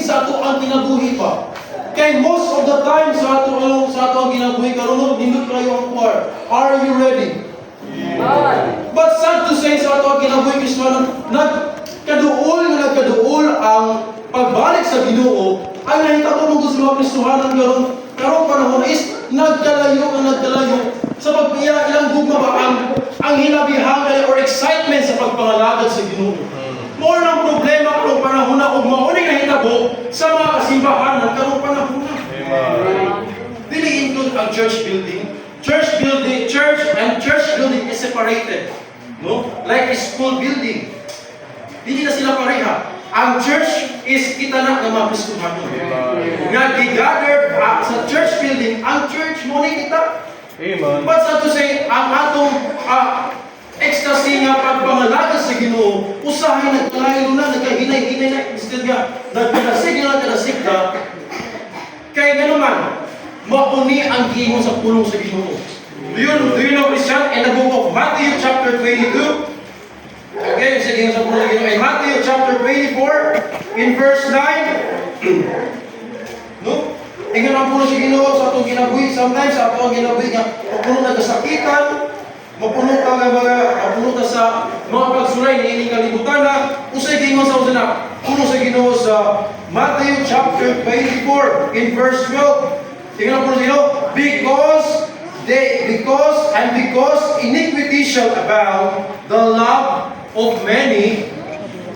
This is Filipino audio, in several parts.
sa ato ang kinabuhi pa. Kay most of the time sa ato ang kinabuhi karon nindot kayo ang kuwar. Are you ready? But sad to say sa ato ang kinabuhi Kristiyanon, nagkaduol ang pagbalik sa Ginoo. Ang nahitabo mo gusto mga Kristiyanon karon panahon is nagkalayo sa pagpiya ilang gugma ba ang hinabihan or excitement sa pagpangalagad sa Ginoo. More ng problema karong panahon na ug mauni nahitabo sa mga kasimbahan ng karong panahon na. Dili include ang church building. Church and church building is separated. No? Like a school building. Hindi na sila pareha. Ang church is kita na ng mga Kristohano. Nga gigather sa church building, ang church mo ni kita. Amen. But so to say, ang atong ecstasy nga pagpangalaga sa Ginoo, usahay nagkalayo na, nagkahinay-hinay na, instead nga, nagkadasig ka, kaya nga naman, mauni ang giingon sa pulong sa Ginoo. Do you know Christian? In the book of Matthew chapter 22, okay, sa giingon sa pulong sa Ginoo, in Matthew chapter 24, in verse 9, no? Ingon ang pulong sa Ginoo sa atong kinabuhi, sometimes sa atong kinabuhi nga, mapuno na kasakitan, mapuno ka sa mga pagsulay ni ining kalibutan na usay giingon sa usa na puno sa Ginoo sa Matthew chapter 24 in verse 12. Tingnan po Ginoo, because iniquity shall abound, the love of many.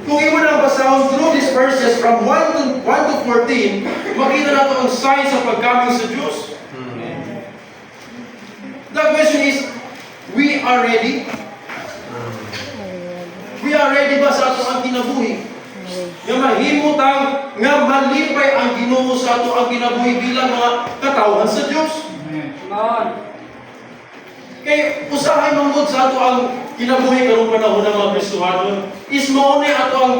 Kung imo na basahon through these verses from 1 to 14, makita nato ang sign sa pagkaming sa Diyos. The question is, we are ready? We are ready ba sa ato ang kinabuhi? Nga mahimutang, nga malipay ang Ginoo sa ato ang kinabuhi bilang mga katawhan sa Diyos. Kay usahay mangod sa ato ang kinabuhi karong panahon ng mga Kristohano is maunay ato ang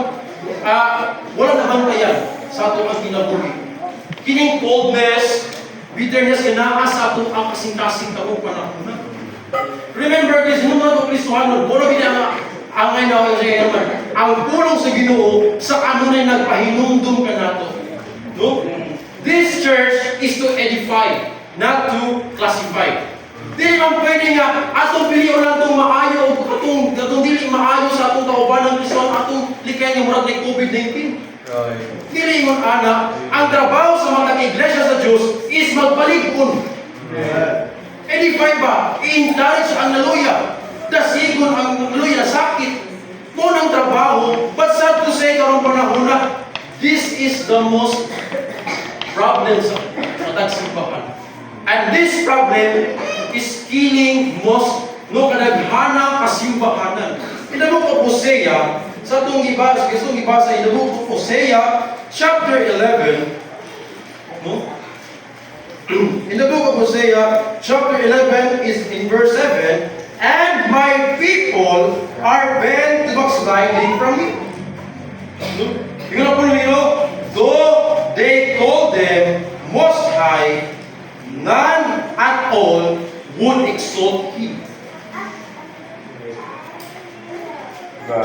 wala naman kayan sa ato ang kinabuhi. Kining coldness, bitterness, kinaa sa ato ang kasing-kasing karong panahon na. Remember guys, nung mga Kristohano, muna angay na ako sa iyo naman, ang pulong sa Ginoo sa kanunay nagpahinumdum ka nato. No? This church is to edify, not to classify. Dili man pwede nga atong pilion lang itong maayo o atong dili maayo sa atong kauban ng Kristo atong likay nga murag ng COVID-19. Dili man ana, ang trabaho sa mga iglesia sa Dios is magpalig-on. Edify ba? I-encourage ang naluya. Dasigon ang naluya na sakit. Mo ng trabaho, but sad to say karong panahon na this is the most problem sa tagsimbahan. And this problem is killing most kadaghana kasimbahanan. In the book of Hosea, sa itong gustong ibasa in the book of Hosea, chapter 11, no? In the book of Hosea, chapter 11 is in verse 7, and my people are bent to backsliding from me. Tingnan po ninyo, though they call them most high, none at all would exalt him.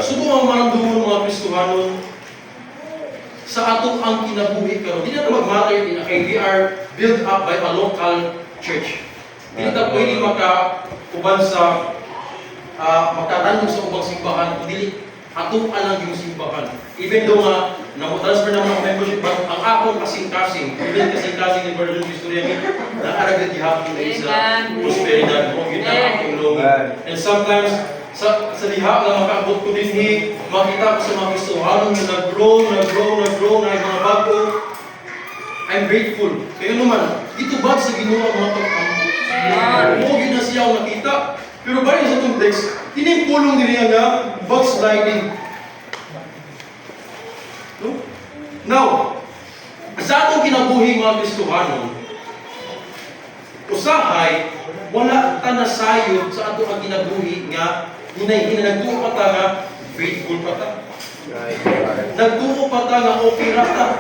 Subo ang maramdaman ng mga Kristohano sa atong ang kinabuhi karon. Hindi na mag-matter kay we are built up by a local church. Hindi na pwede maka-uban sa magtatanong sa ubang simbahan, kundi atong alang yung simbahan. Even though nga na-transfer na mga membership, but ang akong kasing-kasing, even kasing-kasing ni Brother Historia, nakaragad gihapon na isa prosperidad mo, yun ang akong long. And sometimes, sa diha na makaabot ko din makita ko sa mga Kristohano na nag-grow na yung mga bago. I'm grateful. Kaya naman, dito ba sa Ginoo ang mga pag-ambot? Huwag na siya ang nakita. Pero bali sa itong text, tinimpulong din niya nga backsliding. No? Now, sa atong kinabuhi mga Kristohano, usahay, wala ta nasayod sa atong kinabuhi nga nagtuo pa ta nga faithful pa ta. Nagtuo pa ta nga okay ra ta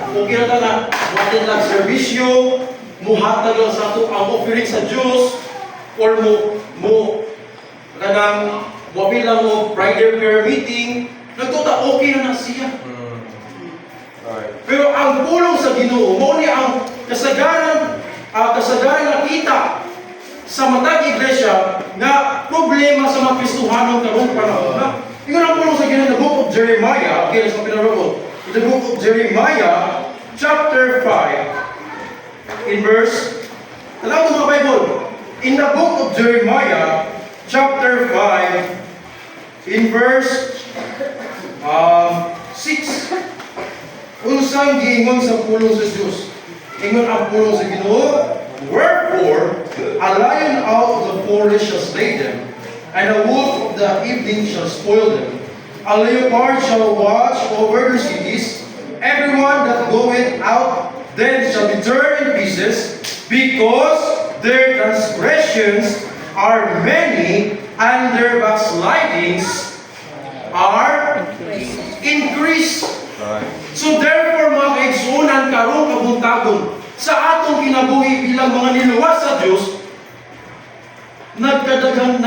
nga watin lang serbisyo, muhatag lang sa ato ang offering sa Dios, or mo kanang wabi lang mo Friday prayer meeting, nagtuta okay na siya. Pero ang pulong sa Ginoo mo ni ang kasagaran nakita sa matag iglesia nga problema sa mga Kristohanong karong panahon na. Ingon ang pulong sa Ginoo, the book of Jeremiah, okay, sa pinaroko. The book of Jeremiah, chapter 5, in verse, tanaw mo mga Bible, in the book of Jeremiah, chapter 5, in verse 6, unsang giingon sa pulong sa Diyos. Ingon ang pulong sa Ginoo, wherefore a lion out of the forest shall slay them, and a wolf of the evening shall spoil them. A leopard shall watch over the cities. Everyone that goeth out then shall be turned in pieces, because their transgressions are many, and their backslidings are increased. So therefore, mga kaigsuunan, karong kabuntagon, sa atong kinabuhi bilang mga niluwas sa Diyos, nagkadaghan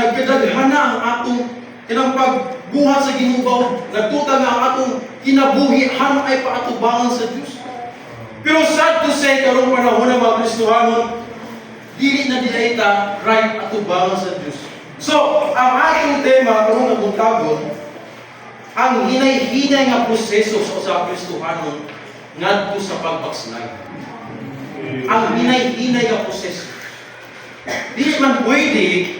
na ang atong pagbuhat sa ginubaw, nagtuta nga ang atong kinabuhi, han ay paatubangan sa Diyos. Pero sad to say, karong panahon ng mga Kristohanon, dili na ita right atubangan sa Diyos. So, ang ating tema, karong kabuntagon, ang hinay-hinay nga proseso sa usang Kristohanon ngadto sa pagbackslide. Ang hinay-hinay nga proseso. Dili man pwede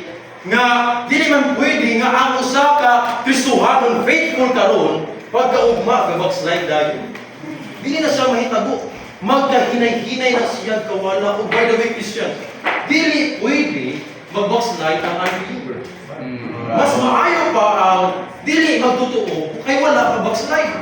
nga ang usa ka Kristohanon faithful karon pagkaugma ga backslide dayon. Dili na siya mahitabo. Magkahinay-hinay na siya kawala. O by the way, Christian, dili pwede mag-backslide ang unbeliever. Mas maayo pa ang dili magtutuo kay wala ka backslide.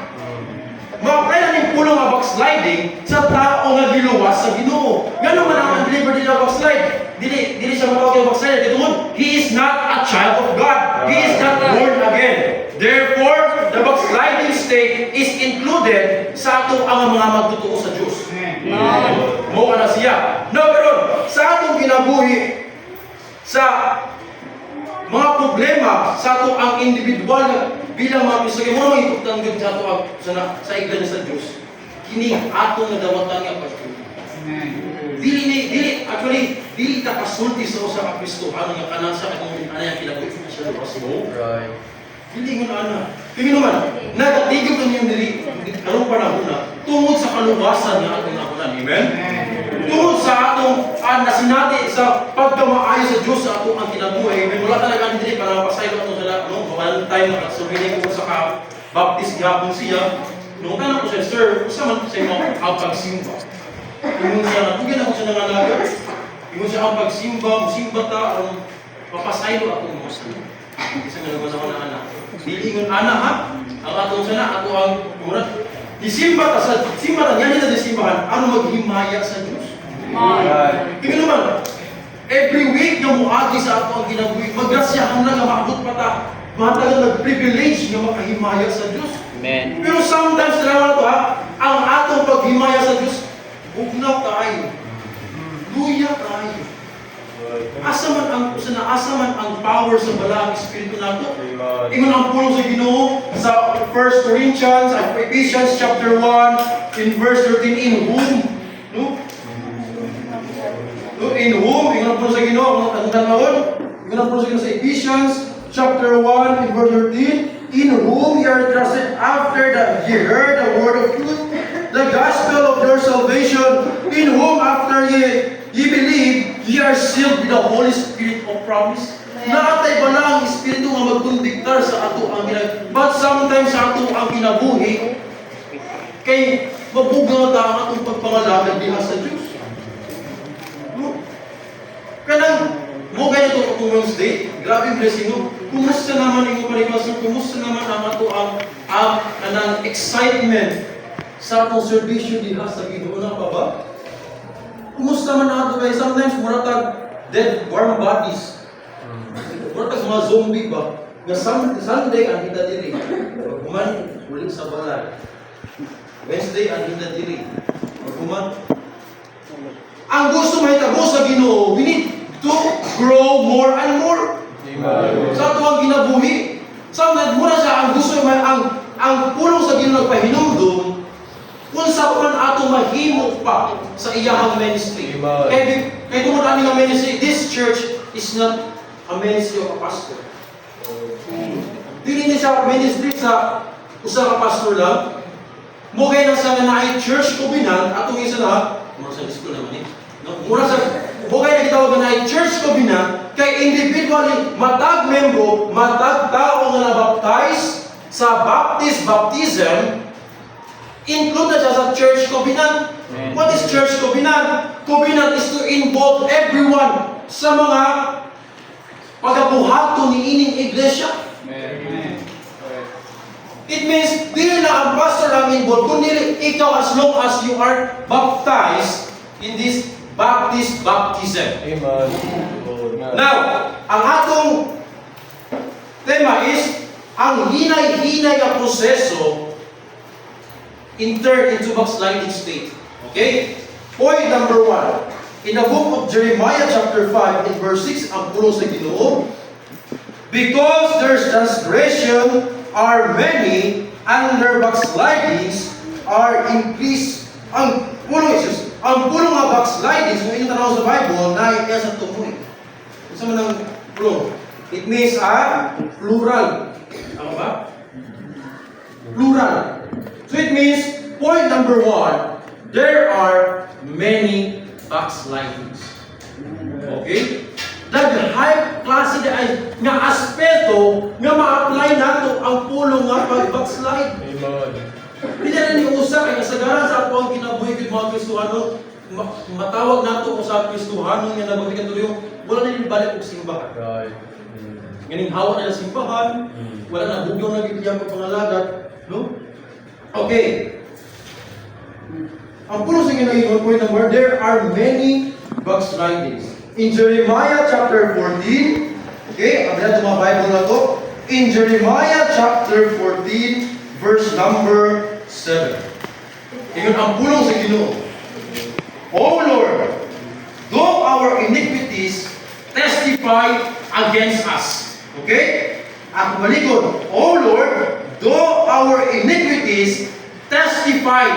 Makakaya na ng pulong nga backsliding sa tao nga giluwas sa Ginoo. Ngano man ang unbeliever dili backslide? Dili siya matawag nga backslide. Tungod, he is not a child of God. He is not born again. Therefore, the backsliding state is included sa ato ang mga magtutuo sa Diyos. Mo ka na siya. No, pero sa atong kinabuhi, sa mga problema sa ato ang individual bilang mga Kristo, mo naman importante sa ato ang sa iglesia sa Diyos. Kini ato nga dawatan nga pagtuo. Dili ta kasulti sa usa ka Kristohano nga kanan sa atong anay kinabuhi sa luwas mo. Right. Dili mo ana. Kini naman nagatigom na niyo diri karong panahon na tungod sa kaluwasan nga atong nakunan. Amen. Tungod sa atong nasinati sa pagkamaayo sa Diyos sa atong ang kinabuhi, may wala talaga dili para mapasaylo ato sa lahat, no? One time na sumili ko sa baptist gapon siya. Nung tanong ko siya, sir, usa man sa imo ang pagsimba. Ingon siya na tugyan ako sa nangalaga. Ingon siya ang pagsimba, musimba ta ang mapasaylo ato mo sa. Isa nga naman ako na anak. Dili ingon ana ha. Ang atong sana ato ang murag disimba ta sa simba ta yan na disimbahan ano maghimaya sa Dios. Tingnan naman, every week nga muagi sa ato ang kinabuhi, magrasyahan na nga maabot pa ta, matagal nag-privilege nga makahimaya sa Diyos. Amen. Pero sometimes naman ito ha, ang atong paghimaya sa Diyos, bugnaw tayo. Luya tayo. Asa man ang power sa balang Espiritu nato. Ingon ang pulong sa Ginoo sa 1 Corinthians, Ephesians chapter 1, in verse 13, in whom, no? In whom, ingon ang pulong sa Ginoo, ang tanawon, ingon ang pulong sa Ginoo sa Ephesians chapter 1, in verse 13, in whom ye are trusted after that ye heard the word of truth, the gospel of your salvation, in whom after ye believe, ye are sealed with the Holy Spirit of promise. Naatay ba na ang Espiritu nga magkondiktar sa ato ang ginag... But sometimes sa ato ang kinabuhi, kay mabuga ta ang atong pagpangalagad diha sa Diyos. No? Kanang, mo ganito itong Wednesday, grabe blessing mo. Kumusta naman yung panipasan? Kumusta naman ang ato ang excitement sa atong servisyo diha sa Ginoo na pa ba? Kumusta man ato kay sometimes muratag dead warm bodies. Muratag mga zombie ba? Nga Sunday ang kita diri. Pagkuman ulit sa balay. Wednesday ang kita diri. Pagkuman. Ang gusto mahitabo sa Ginoo, we need to grow more and more. Amen. Sa ato ang ginabuhi. Sometimes mura siya ang gusto ang pulong sa Ginoo nagpahinumdum kung sa man ato mahimo pa sa iyang ministry. Kaya kung ano nga ministry, this church is not a ministry of a pastor. Dili ni siya ministry sa usa ka pastor lang. Mo kay nang sa naay church covenant atong isa na mura sa school naman mura sa mo kay gitawag na church covenant kay individually matag membro, matag tao nga na-baptize sa baptism include na siya sa church covenant. What is church covenant? Covenant is to involve everyone sa mga pagabuhato ni ining iglesia. It means, dili na ang pastor lang involved, kundi ikaw as long as you are baptized in this baptism. Amen. Now, ang atong tema is, ang hinay-hinay na proseso turn into backsliding state. Okay? Point number 1. In the book of Jeremiah chapter 5 in verse 6, ang pulong sa Ginoo, because their transgression are many and their backslidings are increased. Ang pulong nga backslidings, kung inyong tanaw sa Bible, na iya sa tumoy. Isa man ang pulong. It means plural. Tama ba? Plural. So it means, point number 1, there are many backslidings. Okay? Nag-high klase nga aspeto nga ma-apply nato ang pulong nga pag-backslide. Amen. Hindi na ni usa kay kasagaran sa ato ang kinabuhi gid mga Kristohano, matawag nato sa Kristohano nga nagbigan tuloy, wala na din balik og simbahan. Right. Nganing hawa na simbahan, wala na bugnaw na gid yang pangalagat, no? Okay. Ang pulong sa Ginoo point number, there are many backslidings. In Jeremiah chapter 14, okay, ang mga Bible na to, in Jeremiah chapter 14, verse number 7. Ingon ang pulong sa Ginoo. O Lord, though our iniquities testify against us. Okay? Ang malikod, O Lord, though our iniquities testify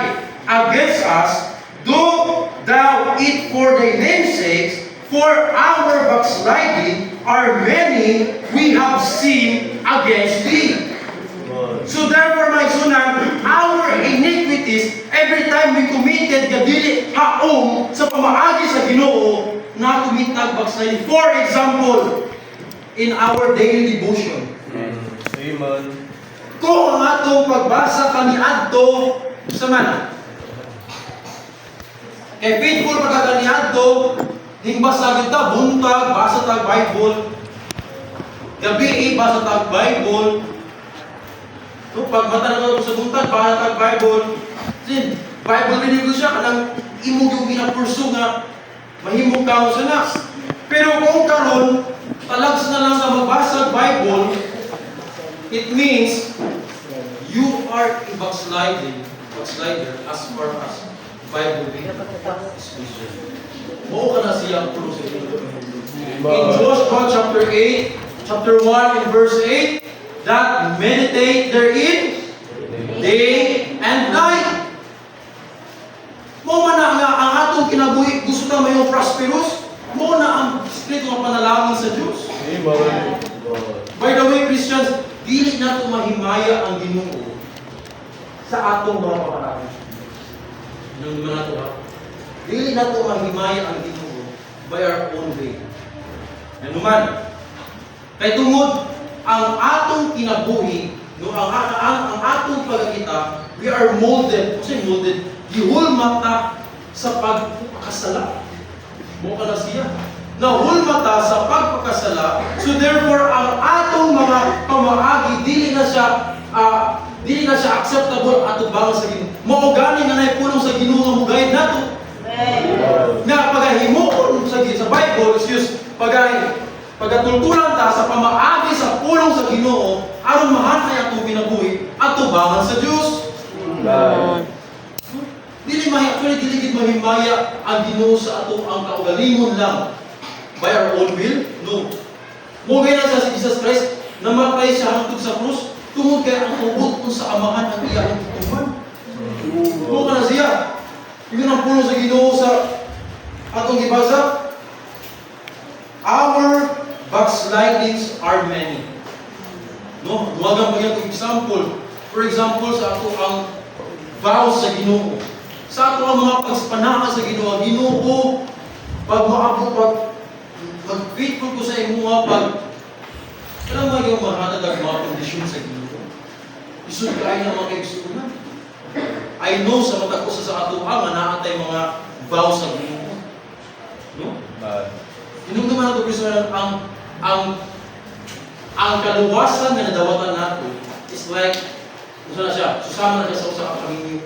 against us, do thou it for thy name's sake, for our backsliding are many we have sinned against thee. So therefore, my sunan, our iniquities, every time we committed kadili haom sa pamaagi sa Ginoo, na kumitag backsliding. For example, in our daily devotion. Amen. Kung ang atong pagbasa kaniadto sa man. Kay faithful pagkakaniadto, himbasa kita, buntag, basa tag Bible. Gabi, basa tag Bible. No, pag matanong ako sa buntag, basa tag Bible. Sin, Bible din ko siya, kanang imog yung pinapurso nga, mahimong kao sa nas. Pero kung karon, talags na lang sa magbasa Bible, it means, you are a backslider as far as Bible is concerned. Mo ka na siya ang pulong sa Ginoo. In Joshua chapter 8, chapter 1 and verse 8, that meditate therein day and night. Mo man na nga ang atong kinabuhi, gusto na mayong prosperous, mo na ang espiritu ng panalangin sa Diyos. Amen. By the way, Christians, dili nato mahimaya ang Ginoo sa atong mga panalangin. Nung naman nato ha? Dili nato mahimaya ang Ginoo by our own way. Ano man, kay tungod ang atong kinabuhi, no, ang atong pagkakita, we are molded. Kasi molded, gihulmata sa pagkakasala. Mo ka na siya. Nahulmata sa pagkakasala. So therefore, ang atong mga pamaagi, dili na siya acceptable ato bangon sa Ginoo. Mao gani nga naipulong sa Ginoo nga mugayad nato. Nga pagahimuon sa Bible, pagatultulan ta sa pamaagi sa pulong sa Ginoo, aron mahanay atong kinabuhi ato bangon sa Dios. Dili gid mahimaya ang Ginoo sa ato ang kaugalingon lang by our own will. No. Mo gayna sa Jesus Christ, namatay siya hangtod sa krus, tungod kay ang tubod kung sa amahan ang iyang tutuman. Mo ka na siya. Yun ang puno sa Ginoo sa atong gibasa. Our backslidings are many. No, duwagan pa yung example. For example, sa ato ang vows sa Ginoo. Sa ato ang mga pagpanaka sa Ginoo, Ginoo, pag maabot, mag-faithful ko sa imuha, pag kailangan mo yung mahatag mga kondisyon sa Ginoo. Isod ka ay naman kayo sunan. I know sa mata ko sa ato nga naatay mga vows sa Ginoo. No? Inong naman nato Kristo ang kaluwasan nga nadawatan nato is like na siya, susama na siya sa usa ka pamilya.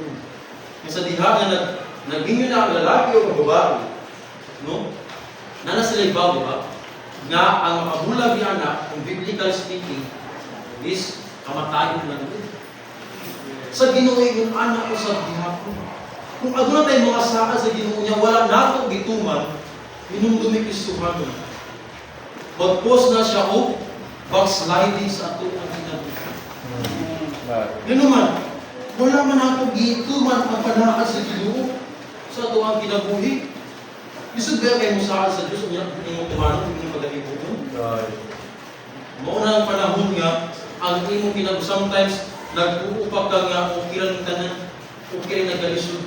Nga sa diha nga nagingyo na ang lalaki o ang babae. No? Nana sila ibaw, di ba? Nga ang makabulag ni anak, kung biblical speaking, is kamatayon na doon. Sa Ginoo yung anak ko sa diha ko. Kung aduna tayo mga saan sa Ginoo niya, wala nato gituman, minumdumi Kristohan mo. Mag-post na siya o backsliding sa ato ang kinabuhi. Yan naman, wala man nato gituman ang panahal sa Ginoo sa ato ang kinabuhi. Isod ba kayo mo saan sa Diyos? Hindi mo tumanon, hindi mo pag-ibuton. Mauna ang panahon nga, ang imo kinabuhi, sometimes nag-uupak ka nga, okay lang tanan, okay lang nagalisod.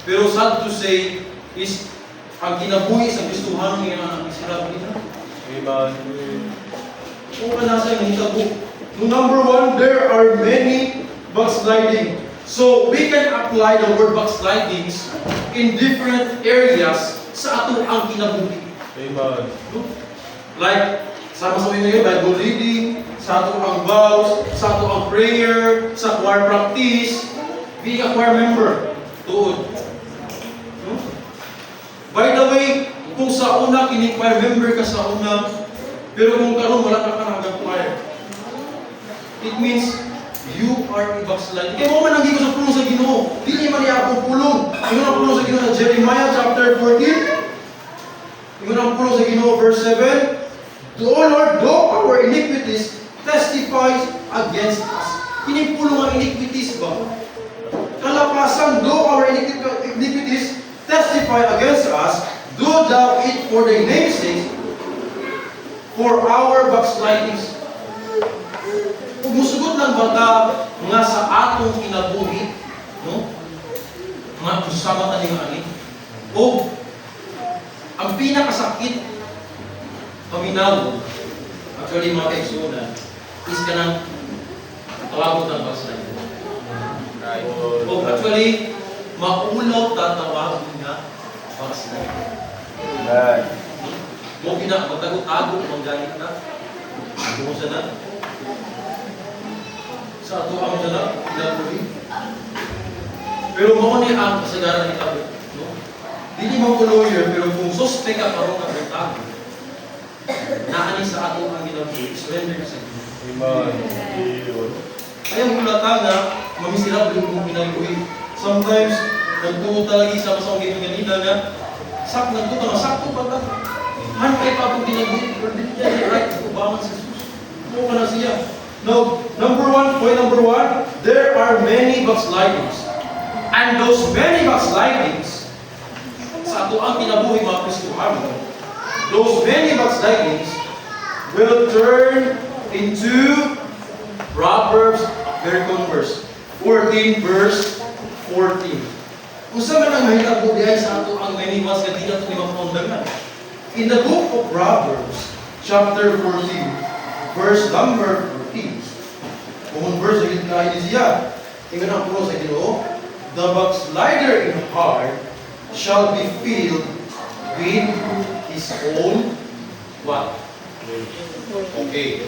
Pero sad to say, is ang kinabuhi sa Kristohan nga ang isirap nila. Amen. Kung ka nasa yung hitabo. Number one, there are many backsliding. So, we can apply the word backslidings in different areas sa ato ang kinabuhi. Amen. Like, sama-sama ngayon, Bible reading, sa ato ang vows, sa ato ang prayer, sa choir practice, being a choir member. Tuod. By the way, kung sa una, kini-choir member ka sa una, pero kung karon wala ka hanggang choir, it means you are backsliding. Kaya mo man nanggi ko sa pulong sa Ginoo. Dili man niya akong pulong. Ingon ang pulong sa Ginoo sa Jeremiah chapter 14. Ingon ang pulong sa Ginoo verse 7. To all Lord, though our iniquities testifies against us. Kini pulong ang iniquities ba? Kalapasan, though our iniquities testify against us, do thou it for thy name's sake, for our backslidings. Kung musugot lang bata nga sa atong kinabuhi, no? Mga kusama ta ning ani. O ang pinakasakit paminaw actually mga kaigsunan is kanang tawag ng backsliding. Right. O actually maulaw tatawag nga backsliding. Right. Mo gina magtago-tago ang ganit na. Mo sa na. Sa ato ang sana kinabuhi. Pero mo ni ang kasagaran ni Tabi, no? Dili mo ko lawyer pero kung suspect ka karon nga tago. Naani sa ato ang kinabuhi, surrender sa Ginoo. Amen. Ayaw hulata nga mamisirap yung kinabuhi. Sometimes nagtuo talaga sa masang ganina nga nagtuo nga sakto ba ta? Han kay pa itong kinabuhi, pero dili niya right to balance sa Jesus. Mo na siya. No, point number one, there are many backslidings. And those many backslidings, sa ato ang kinabuhi mga Kristohan, those many backslidings will turn into Proverbs, very common verse, 14 verse 14. Kung saan man ang mahitabo diyan sa ato ang many ones na di na ito mapundangan. In the book of Proverbs, chapter 14, verse number 14. Kung verse na gitna siya, tingnan ang puno sa Ginoo, the backslider in heart shall be filled with his own what? Okay.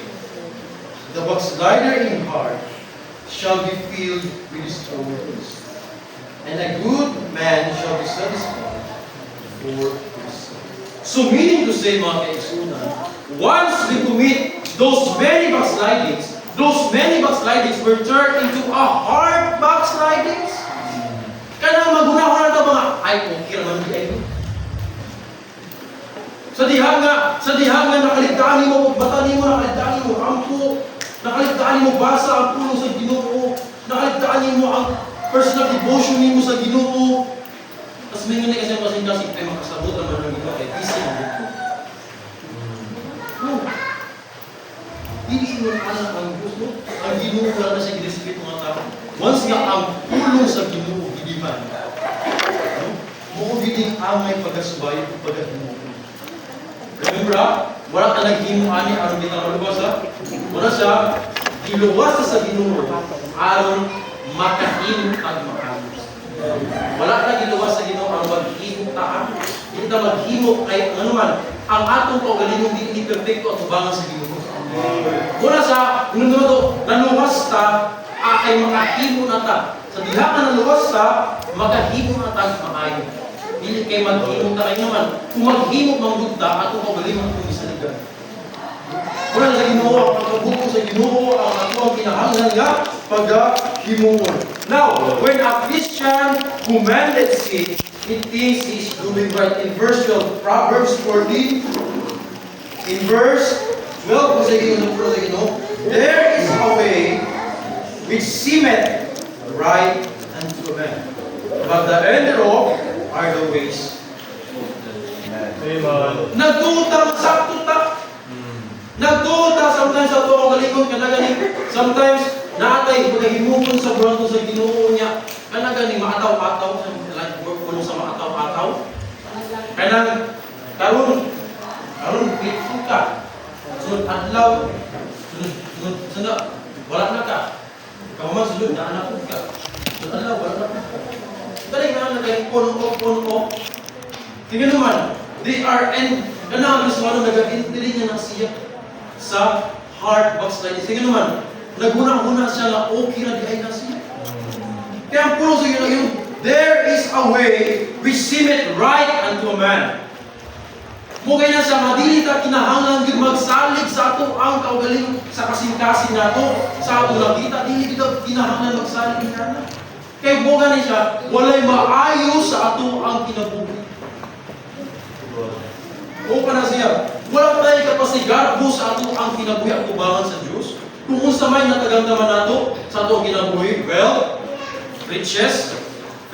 The backslider in heart shall be filled with his own lust. And a good man shall be satisfied for his sin. So meaning to say, mga kaigsunan, once we commit those many backslidings will turn into a hard backslidings. Kanang magunahon na mga, ay, okay naman di ay. Sa diha nga nakaligtaan mo, bata mo, nakaligtaan mo, ampo, nakaligtaan mo basa ang pulong sa Ginoo, nakaligtaan mo ang personal devotion mo sa Ginoo. Tapos may nga kasi kasing ay makasabot naman ng Ginoo kay busy ang buko. No. Hindi mo alam ang gusto. Ang Ginoo wala na siya ginespit mga tao. Once nga ang pulong sa Ginoo gidiman. Mo gining amay pagasubay pagahimo. Remember, wala ka naghimo ani aron di ka malubas ha. Wala siya giluwas sa Ginoo aron makahimo ang maayos. Wala ka giluwas sa Ginoo aron maghimo ta. Hindi ka maghimo kay ano man ang atong kaugalingong di perfecto at tubangan sa Ginoo. Wala sa nuno naluwas ta ay makahimo na ta. Sa diha ka naluwas ta makahimo na ta maayo. Dili kay maghimo ta kay naman. Kung maghimo manggod ta atong kaugalingong itong isaligan. Wala sa Ginoo ang pagkabuko sa Ginoo ang ato ang kinahanglan nga paghimuon. Now, when a Christian commanded sin, it thinks he is doing right. In verse 12, Proverbs 14, in verse 12, kung sa Ginoo, there is a way which seemeth right unto a man, but the end thereof are the ways. Amen. Nagtuta, sakto ta. Nagtuta sometimes sa ito ang galingon kanaganing. Sometimes naatay pagahimukon sa buranto sa Ginoo niya. Kanaganing maataw-ataw sa kulong sa maataw-ataw. Kanang karon grateful ka. Sunod adlaw, sunod wala na ka. Kauman sunod na anak ka. Sunod adlaw wala na ka. Dali na nagaling puno. Tingnan naman, they are and kanang gusto ano nagagintili niya na siya sa heart backsliding. Sige naman, naguna-una siya na okay na di ay na siya. Kaya ang puno sa yun, there is a way which seemeth right unto a man. Mugay na siya, madili ka kinahanglan yung magsalig sa ato ang kaugaling sa kasing-kasing nato, sa ato nakita, dili kita kinahanglan magsalig na. Kaya mugay na siya, walay maayos sa ato ang kinabuhi. O pa na siya, wala tayo kapasigarbo sa ato ang kinabuhi at kubangan sa Diyos. Kung unsa may natagamdaman nato sa ato ang kinabuhi, wealth, riches,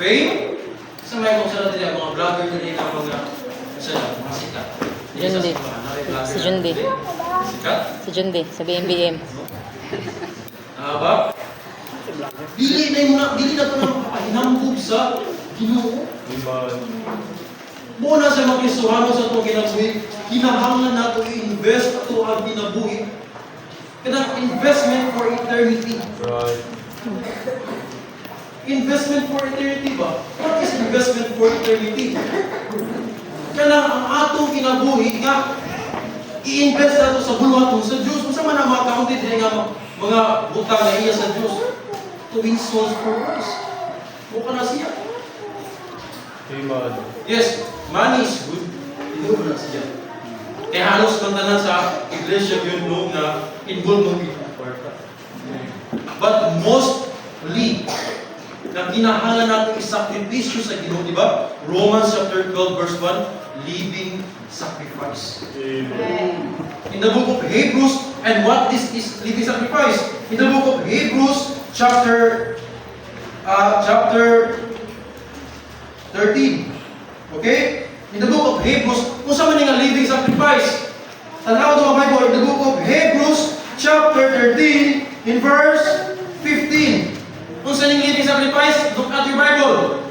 fame, sa may kung saan natin mga vlogger nila ang mga mga sikat. Jundi. Si Jundi. Sikat? Si Jundi, sa BMBM. Ba? Dili na ito na makahinambog sa Ginoo. Amen. Muna sa mga Kristohano sa itong kinabuhi, kinahanglan nato i-invest ito ang kinabuhi. Kanang investment for eternity. Right. Investment for eternity ba? What is investment for eternity? Kanang ang atong kinabuhi nga i-invest nato sa bulwaton sa Diyos. Kung sa man ang mga kaunti din nga mga butang na iya sa Diyos to win souls for Christ. Buka na siya. Amen. Yes, money is good. Hindi mo na siya. Kaya halos mantanan sa iglesia yun no, na involved mo yung kwarta. But mostly, na kinahanglan natin isakripisyo sa Ginoo, di ba? Romans chapter 12 verse 1, living sacrifice. Amen. In the book of Hebrews, and what this is living sacrifice? In the book of Hebrews chapter 13. Okay? In the book of Hebrews, kung saan man nga living sacrifice? Tanaw ito mga Bible, in the book of Hebrews chapter 13, in verse 15. Kung saan yung living sacrifice? Look at your Bible.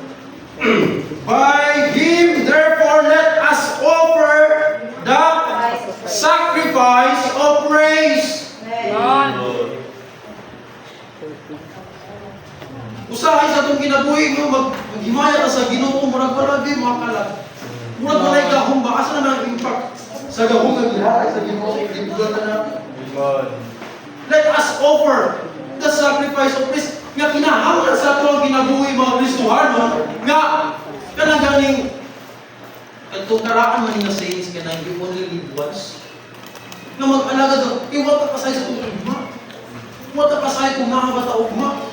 By Him, therefore, let us offer the sacrifice of praise. Lord. Usahay sa itong kinabuhi mo, maghimaya ka sa Ginoo, murag palagi, makalag. Murag walay gahong ba? Asa naman ang impact sa gahong naghihay sa Ginoo sa ibigatan natin? Amen. Let us offer the sacrifice of praise. Nga kinahanglan sa ito ang kinabuhi mga Kristohano, nga kanang ganing itong karaan man nga sayings ka na you only live once. Nga mag-alaga doon, iwata pasay sa itong ugma. Iwata pasay kung mahabata ugma.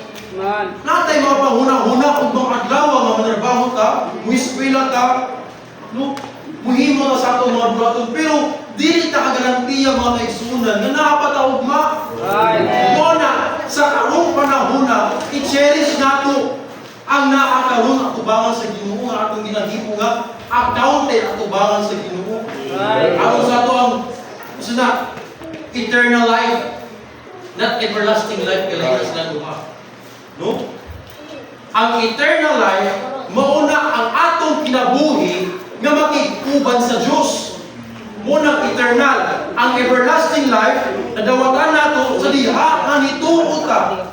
Natay mga pahuna-huna kung mga adlaw, mga manarbaho ta, muiskwila ta, no? Muhimo ta sa atong mga buhaton, pero dili ta kagarantiya mga kaigsunan nga napataog ma. Muna, sa karong panahon na i-cherish nato ang naakaroon atubangan sa Ginoo nga atong ginahimo nga accounted atubangan sa Ginoo. Aron sa ato ang na eternal life, not everlasting life kaya sila duha. No? Ang eternal life mauna ang atong kinabuhi nga makiguban sa Dios. Muna eternal, ang everlasting life na dawatan nato sa diha nga nituo ta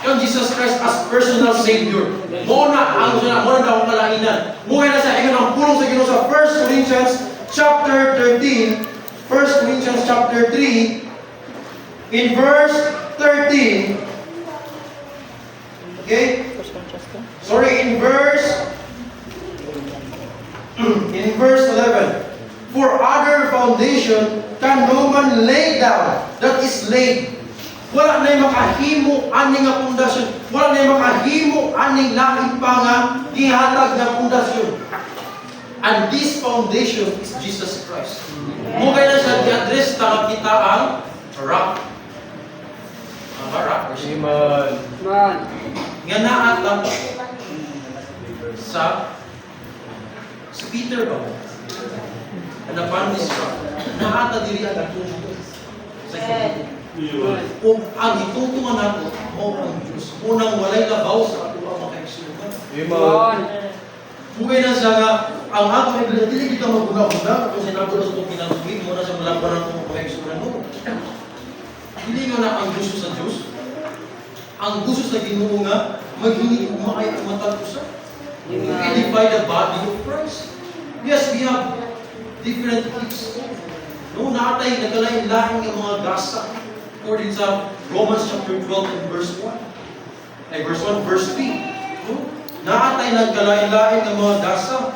kang Jesus Christ as personal Savior. Muna ang muna daw kalainan. Muna na sa ingon ang pulong sa Ginoo sa 1 Corinthians chapter 13, 1 Corinthians chapter 3 in verse 13. Okay? Sorry, in verse 11. For other foundation can no man lay down that is laid. Wala na makahimo aning nga pundasyon. Wala na makahimo aning laing pa nga gihatag nga pundasyon. And this foundation is Jesus Christ. Mo kaya na siya i-address ta kita ang rock. Ang rock. Amen. Nga naatang sa Peter ba? And upon this rock, naata diri ang itutong sa Ginoo. Kung ang itutungan nato mo ang Diyos, unang walay labaw sa ato ang makaigsunan. Amen. Mugay na siya nga, ang ato ay dili kita maguna-una kung sinabi na sa itong kinabuhi, mo na siya malabaran ng makaigsunan mo. Hindi nga na ang gusto sa Diyos. Ang gusto sa Ginoo nga, maghingi umaay ang matag usa. Edify the body of Christ. Yes, we have different gifts. No, natay nagkalain-lain ng mga gasa. According sa Romans chapter 12 and verse 1. Ay, verse 1, verse 3. No? Natay nagkalain-lain ng mga gasa.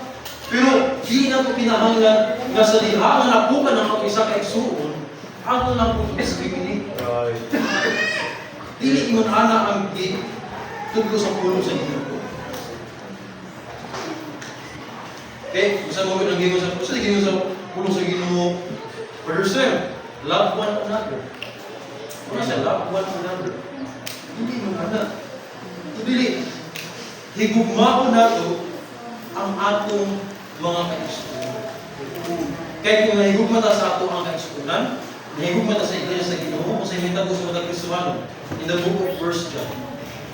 Pero, di na ito pinahanglan nga sa diha nga napukan ng mga isa kaigsuon, ato lang po specifically. Right. Dili mo ana ang tuglo sa pulong sa Ginoo. Okay, isa mo ang gingo sa pulong sa Ginoo. Verse 7, love one another. Ano siya? Love one another. Hindi mo ana. Ito dili. Higugmao nato ang atong mga kaigsuonan. Kaya kung nahigugma ta sa ato ang kaigsuonan, nahigugma ta sa iglesia sa Ginoo, o sa imitabo sa mga Kristiyano, in the book of 1 John,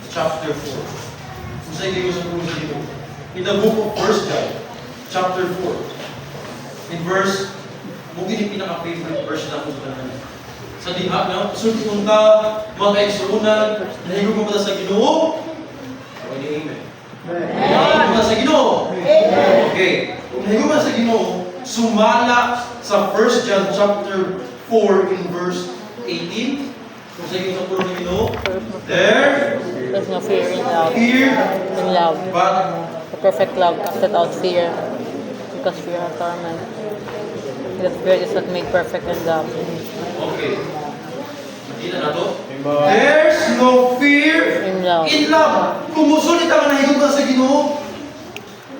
chapter 4. Kung sa iglesia sa pulong sa Ginoo, in the book of 1 John, chapter 4, in verse, mungkin yung pinaka-favorite verse na po sa kanila. Sa diha na, sultun ka, mga kaigsuonan, nahigugma ta sa Ginoo, amen. Nahigugma sa Ginoo. Okay. Kung nahigugma sa Ginoo, sumala sa 1 John chapter 4 in verse 18. Kung sa Ginoo sa pulong ng Ginoo, there There's no fear in love. fear, In love. but The perfect love casteth out fear, because fear hath torment. The spirit is not made perfect in love. okay. Makita na to? Amen. There's no fear In love. in love. Kung musulit ang nahigugma sa Ginoo,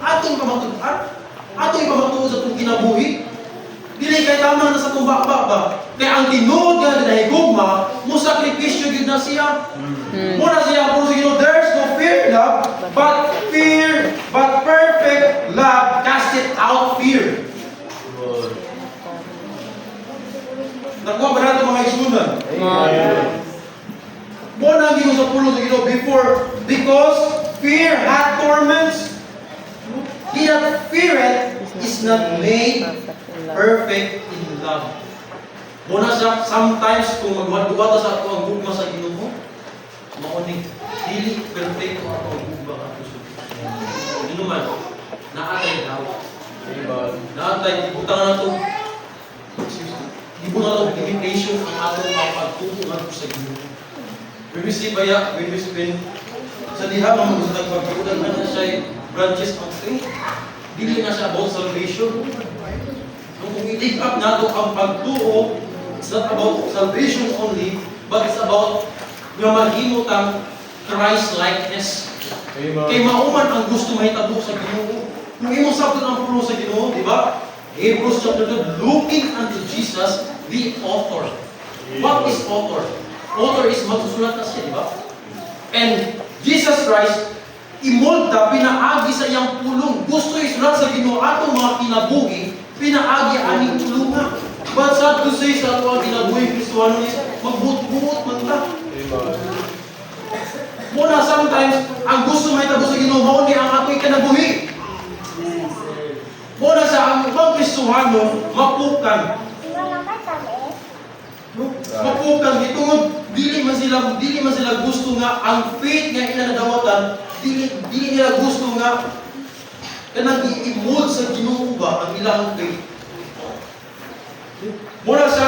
atong pamatuan, atong ipamatuon sa itong kinabuhi. Dili kay tama na sa itong bakbak ba? Kaya ang tinuod nga nahigugma, mo sakripisyo yun na siya. Muna siya po sa Ginoo, there's no fear in love, but perfect love casteth out fear. Good. Nakuha ba natin mga isunan? Amen. Muna ang Ginoo sa pulong sa Ginoo because fear hath torments. He that feareth is not made perfect in love. Muna siya, sometimes kung magduwata sa ato ang gugma sa Ginoo, mauni, dili perfecto ato ang gugma ato sa Ginoo. Ano man, naatay daw. Amen. Naatay, ibutang na ito. Ibutang na ito, imitation ang ato ang pagtutungan ko sa Ginoo. When we see baya, when sa diha mga gusto nagpagpunan na siya branches of faith, dili na siya about salvation. Kung i-take up nato ang pagtuo, it's not about salvation only, but it's about nga maghimo tang Christ-likeness. Amen. Kay mauman ang gusto mahitabo sa Ginoo. Kung imo sabton ang pulo sa Ginoo, di ba? Hebrews chapter 2, looking unto Jesus, the author. What is author? author is magsusulat na siya, di ba? And Jesus Christ, imolda, pinaagi sa iyang pulong. Gusto isulat sa Ginoo atong mga kinabuhi, pinaagi aning pulunga. But sad to say sa ato ang kinabuhi Kristohano is magbuot-buot man ta. Amen. Muna sometimes, ang gusto may tabo sa Ginoo, mao ni ang ako'y kinabuhi. Muna sa ang ibang Kristohano, mapukan. Mapukan gitungod dili man sila gusto nga ang faith nga ila nadawatan, dili nila gusto nga kanang i-mold sa Ginoo ba ang ilang faith. Muna sa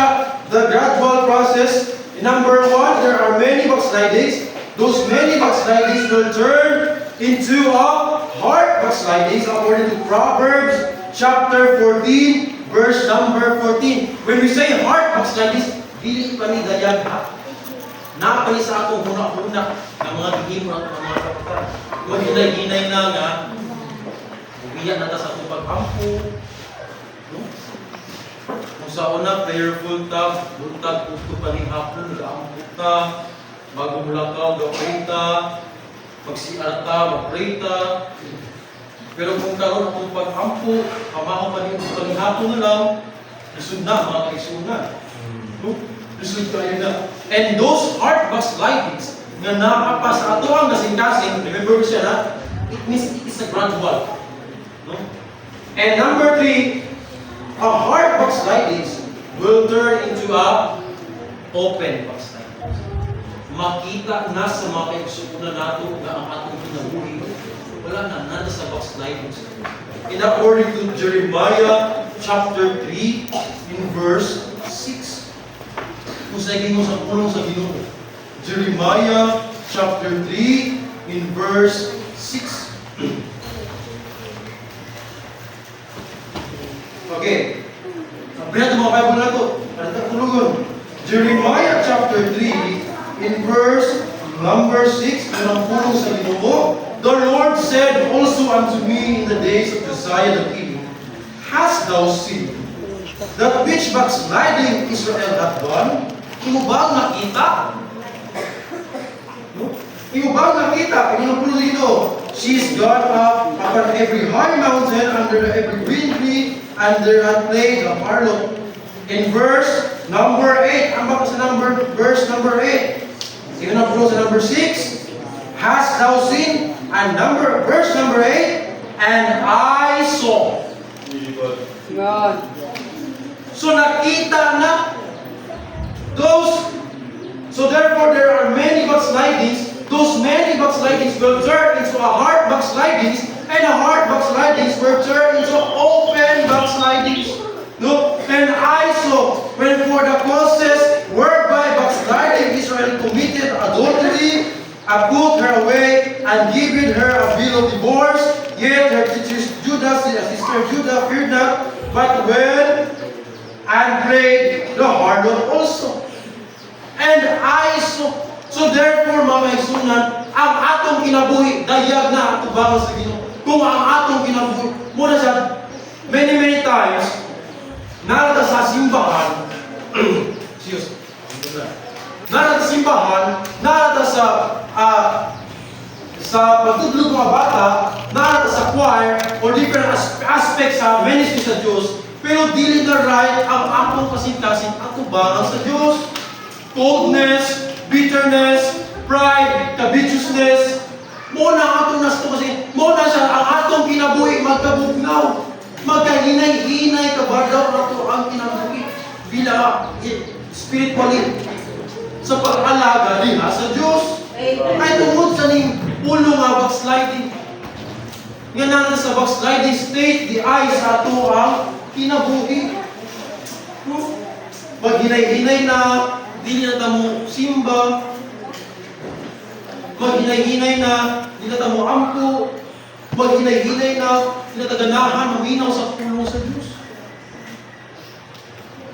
the gradual process, number 1, there are many backslidings. Those many backslidings will turn into a heart backslidings according to Proverbs chapter 14, verse number 14. When we say heart backslidings, dili pa ni dayag ha. Napali sa akong huna-huna ng mga gihimo at mga kapatid. Maghinay-hinay na nga, umiyan na ta sa itong pag-ampo. No? Kung sa una, prayerful ta, buntag puto pa rin hapon, nag-ampo ta, bago mulakaw, gapray ta, mag-CR ta, mag-pray ta. Pero kung karoon akong pag-ampo, kamaho pa rin hapon na lang, isod na, mga kaisunan. No? Lisod kayo na. And those heart backslidings na nakapa sa ato ang kasing-kasing, remember siya na, it means it is a gradual. No? And number 3, a heart backslidings will turn into a open backslidings. Makita na sa mga kaigsuunan nato na ang atong kinabuhi, wala na, nada sa backslidings. In according to Jeremiah chapter 3 in verse 6. Kung sa mo sa pulong sa Ginoo. Jeremiah chapter 3 in verse 6. Okay. Sabihan ito mga Bible na ito. Ano ito tulugon? Jeremiah chapter 3 in verse number 6. Ang pulong sa Ginoo. The Lord said also unto me in the days of Josiah the king, hast thou seen that which backsliding Israel hath done? Imo ba nakita? No? Imo ba nakita? Imo pulo dito. She's gone up upon every high mountain, under every green tree, and there hath played a harlot. In verse number 8, ang baka sa verse number 8. Sige na pulo sa number 6. Hast thou seen? And verse number 8. And I saw. God. So nakita na so therefore there are many backslidings. Those many backslidings will turn into a heart backslidings, and a heart backslidings will turn into open backslidings. No? And I saw when for the causes whereby backsliding Israel committed adultery, I put her away and given her a bill of divorce, yet her sister Judah feared not, but well and played the harlot also. And I saw. So therefore, mga kaigsunan, ang atong kinabuhi, dayag na ato bangon sa Ginoo. Kung ang atong kinabuhi, muna siya, many times, narata sa simbahan, narata sa simbahan, narata sa pagtudlog mga bata, narata sa choir, or different aspects sa ministry sa Diyos, pero dili na right ang atong kasing-kasing atubangan sa Diyos. Coldness, bitterness, pride, covetousness. Muna ang atong nasto kasi, muna siya ang atong kinabuhi magkabugnaw. Magkahinay-hinay kabadaw ato ang kinabuhi. Bila spiritually. Sa pag-alaga din sa Diyos. Ay tungod sa ning pulo nga backsliding. Nga na sa backsliding state, di ay sa ato ang kinabuhi. Maghinay-hinay na, di na tamo simba, maghinay-hinay na, di na tamo ampo, maghinay-hinay na, di na taganahan, maminaw sa pulong sa Diyos.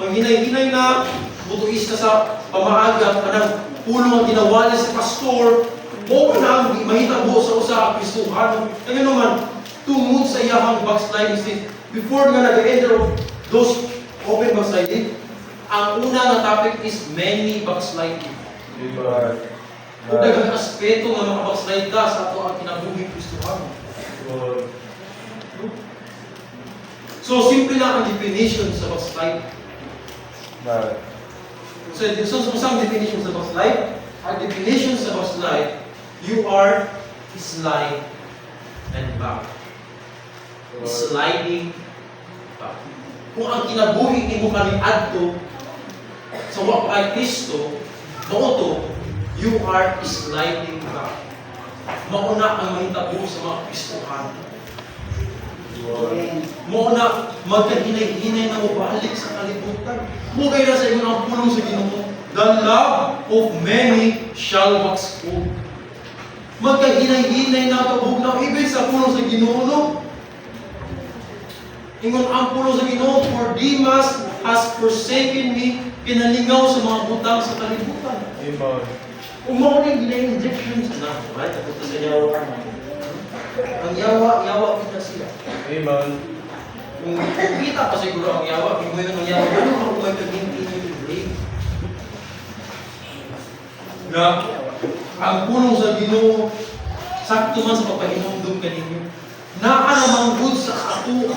Maghinay-hinay na, butuis na sa pamaaga, kanang pulong ang ginawali sa pastor, o na ang mahitabo sa usa ang Kristohano. Kaya naman, tungod sa iyahang backsliding state, before nga nag-enter of those open backsliding, ang una na topic is many backsliding. Amen. Kung daghang aspeto nga makabackslide ka sa ato ang kinabuhi Kristohano. Lord. So, simple lang ang definition sa backslide. Amen. So ang definition sa backslide? Ang definition sa backslide, you are slide and back. Sliding back. Kung ang kinabuhi ni mo kaniadto sa wa kay Kristo, mao you are sliding back. Mauna ang mahitabo sa mga Kristohan. Mauna magkahinay-hinay na mabalik sa kalibutan. Mugay na sa inyo ang pulong sa Ginoo. The love of many shall wax cold. Magkahinay-hinay na kabugnaw. Ibig sa pulong sa Ginoo, no? Ingon ang pulong sa Ginoo, for Demas has forsaken me, pinalingaw sa mga butang sa kalibutan. Amen. Kung mo rin gina-injection sa nako, ay tapos sa yawa. Ang yawa kita sila. Amen. Kung kita pa siguro ang yawa, kung may nang yawa, ano kung may kaginti niyo yung brain? Na, ang pulong sa Ginoo, sakto man sa pagpahinumdum kaninyo, naanamang good sa ato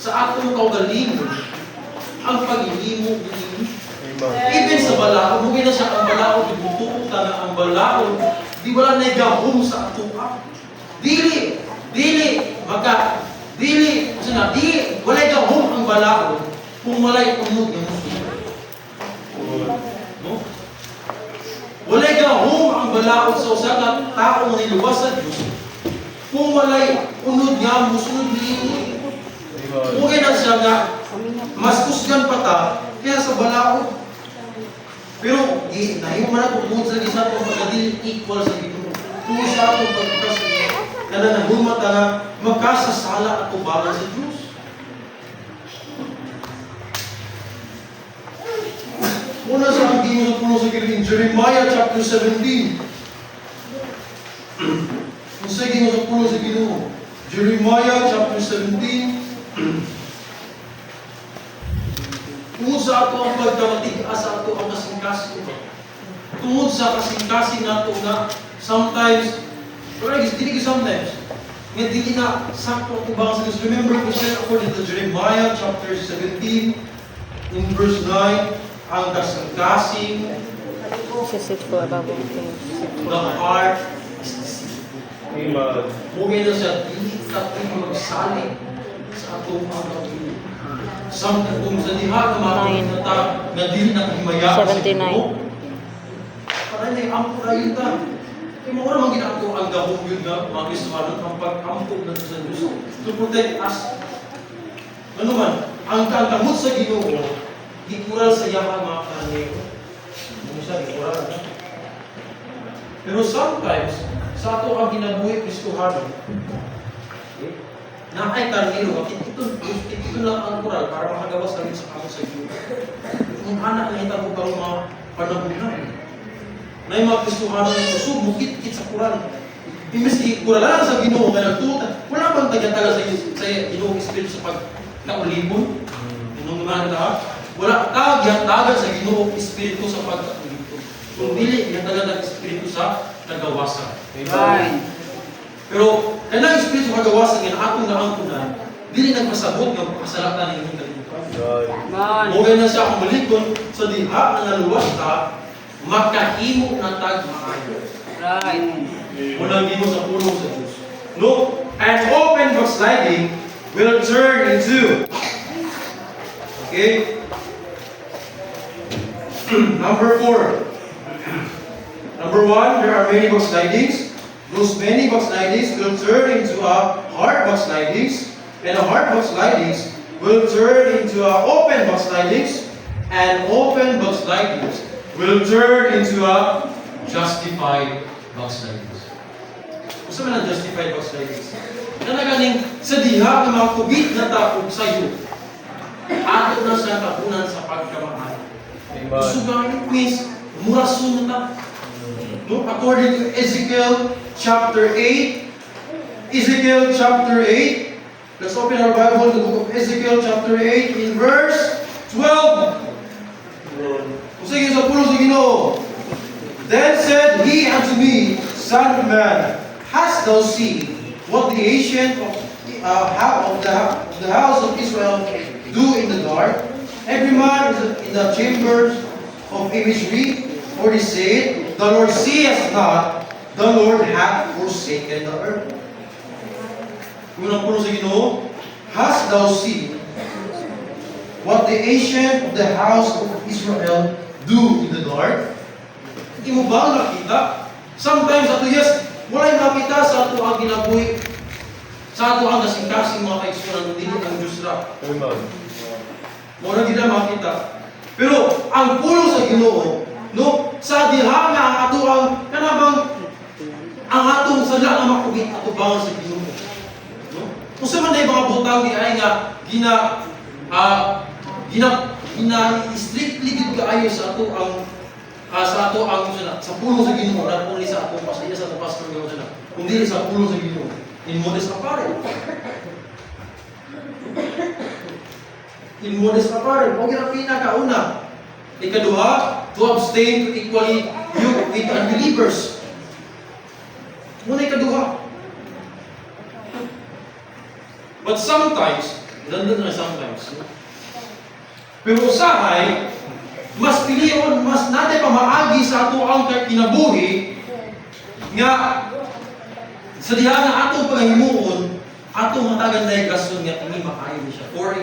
sa atong kaugalingon, ang paghihimo ninyo. Even sa balaod, mugay na siya ang balaod, ibutuo ka na ang balaod, di wala na gahom sa ato ka. Dili, kasi na, wala gahom ang balaod kung walay unod ng mundo. No? Wala gahom ang balaod sa usa ka taong niluwas sa Dios kung walay unod nga musunod niini. Mugay na siya nga, mas kusgan pa ta, kaya sa balaod. Pero, nahiyo man ako kung sa isa itong pagkadili equal sa Ginoo. Kung sa itong pagkasala, kada nagumata na magkasasala at ubalan sa Diyos. Una sa ang tingin sa puno sa Ginoo, Jeremiah chapter 17. Kung sa tingin sa puno sa Ginoo, Jeremiah chapter 17. Tungod sa ato ang pagkamatigas sa ato ang kasing-kasing. Tungod sa kasing-kasing nato na sometimes, dili sometimes, nga dili na sakto ang ubang sa Diyos. Remember, we said according to Jeremiah chapter 17, in verse 9, ang kasing-kasing, Deceitful above all things. the heart is deceitful. Amen. Mugay na siya, dili tayo magsalig sa atong ang something kung sa diha na makakita na dili na kahimaya sa 79. Ginoo. Para na ang purayon ta. Kaya mo naman ginagawa ang gahom yun nga, mga Kristohanon, ang pag-ampog na sa Diyos to protect us. Ano man, ang kamot sa Ginoo, gikural sa yaman mga karnero. Kung siya, gikural. Pero sometimes, sa ato ang ginabuhi Kristohanon, na ay karnero, ito lang ang kural para makagawas kami sa kamot sa Ginoo. Kung anak na itabo ka mga panabuhan, na yung mga Kristohanon ng kusog, mukit-kit sa kural. Imbes ikuralan sa Ginoo, kaya nagtutan. Wala bang taga-taga sa Ginoo Espiritu sa pagkaulibon? Anong naman ito? Wala taga sa Ginoo Espiritu sa pagkaulibon. Kung dili, taga ng Espiritu sa nagawasan. Amen. Pero, kailangan Espiritu sa kagawasan, yan atong naangkunan, dili nagpasabot ng kasalatan ng inyong kalimutan. Mugay na siya akong malikon, sa diha na naluwas ta, makahimo na tag maayo. Unang gino sa puno sa Diyos. No, an open backsliding will turn into, okay? Number 4. Number 1, there are many backslidings. Those many backslidings will turn into a hard backslidings, and a hard backslidings will turn into a open backslidings, and open backslidings will turn into a justified backslidings. Gusto mo na justified backslidings? Na nagaling sa diha ng mga kubit na tapog sa iyo, ato na sa tapunan sa pagkamahal. Gusto nga yung quiz, murasun na. No? According to Ezekiel chapter 8, Ezekiel chapter 8, let's open our Bible to the book of Ezekiel chapter 8 in verse 12. Sige sa pulo sa Ginoo. Then said he unto me, Son of man, hast thou seen what the ancient of the house of Israel do in the dark? Every man is in the chambers of imagery, for they say, the Lord seeth not, the Lord hath forsaken the earth. Unang pulo sa Ginoo, hast thou seen what the ancient of the house of Israel do in the dark? Hindi mo ba nakita? Sometimes ato yes, wala'y makita sa ato ang ginabuhi. Sa ato ang kasing-kasing mga kaigsunan, hindi ang Diyos ra. Amen. Muna hindi na makita. Pero ang pulo sa Ginoo, no, sa diha nga ang ato ang kanabang ang atong sadla nga makugit ato bangon sa Ginoo. No? Kung sa man ay mga butang di ay nga strictly gid kaayo sa ato ang sa pulo sa Ginoo, na kung sa ato pastor, sa ato pastor nga sila. Kung dili sa pulo sa Ginoo, in modest apparel. In modest apparel, o gira pinakauna. Ikaduha, to abstain to equally yoke with unbelievers. Muna ikaduha. But sometimes, nandun na sometimes, no? Pero usahay, mas piliyon, mas natin pamaagi sa ato ang kinabuhi nga sa diha nga ato paghimuon, ato matagan na rason nga kini makaayo siya. For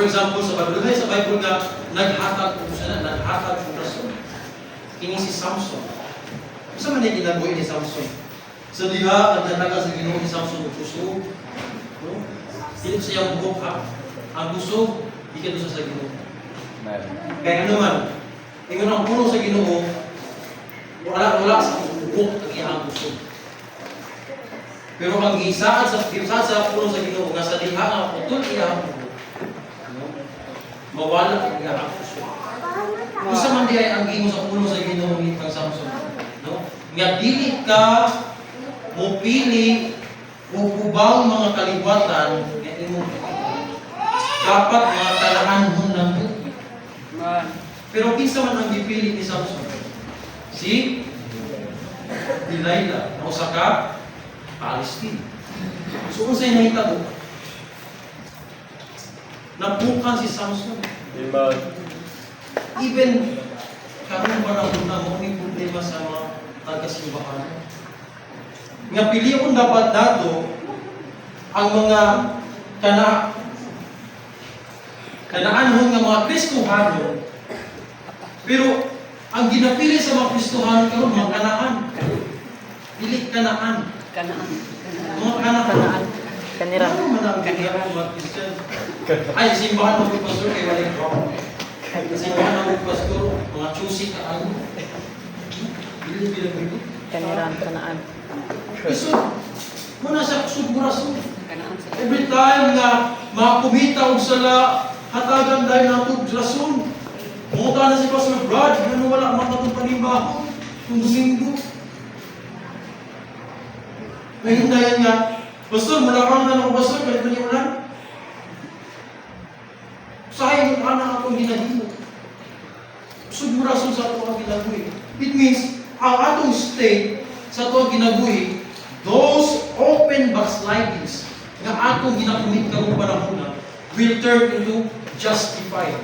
example, sa Bible nga naghatag ko siya na naghatag ko rason. Kini si Samson. Sa man ay kinabuhi ni Samson. Sa diha naghatag sa Ginoo ni Samson og puso. No? Dili sa iyang buhok ha. Ang puso di ka sa Ginoo. Kaya naman, ingon ang puno sa Ginoo, wala sa buhok ang iyang puso. Pero ang gisaan sa puno sa Ginoo nga sa diha nga putol iyang buhok. Mawala ang iyang puso. Kung sa man di ay ang gimo sa puno sa Ginoo ni kang Samson, no? Nga dili ka mopili o ubang mga kaliwatan nga imo dapat mga talahanhon lang yun. Pero kinsa man ang gipili ni Samson? Si Delilah, o saka Palestine. So unsay nahitabo? Nabukan si Samson. Amen. Even karon panahon na mo may problema sa mga taga-simbahan. Nga piliyon dapat dato ang mga kanaanhon nga mga Kristohanon, pero ang ginapili sa mga Kristohanon karon mga kanaan. Dili kanaan. Mga kanaan. Kanira. Ano man ang kanaan mga Kristiyan? Ay, simbahan ng pastor kay walay ko. Simbahan ng pastor, mga choosy ka ano. Dili bilang Kanira, kanaan. So, muna siya sugurason. Every time nga makumita og sala, hatagan dahil na itong rason. Munguta na si Pastor Brad, ano wala mga katong panimbaho, itong Domingo. Ngayon dahil nga, Pastor, mula ka na ng Pastor, kahit na niyo lang. Sayang yung anak akong ginahimo. Sugurason sa ito ang ginabuhi. It means, ang atong state sa ito ang ginabuhi, those open backslidings nga atong ginakumit ka mong panahon will turn into justified.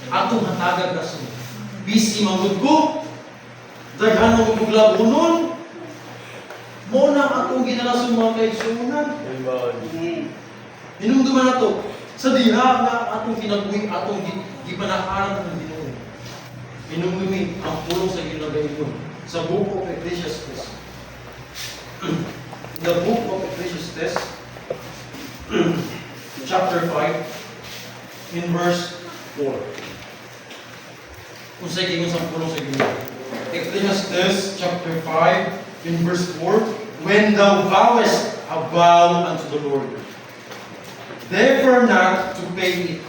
Atong hatagag rason. Busy manggod ko, daghan mo maglabunon, mo na atong ginalason mga kaigsunan. Amen. Hinumduman na to, sa diha nga atong kinabuhi, atong gipanakaran ng Ginoo. Hinumdumi ang pulong sa ginagayon sa book of Ecclesiastes. The book of Ecclesiastes, chapter 5, in verse 4. Kung sa gingon sa pulong sa Ginoo. Ecclesiastes chapter 5, in verse 4, when thou vowest a vow unto the Lord, therefore not to pay it,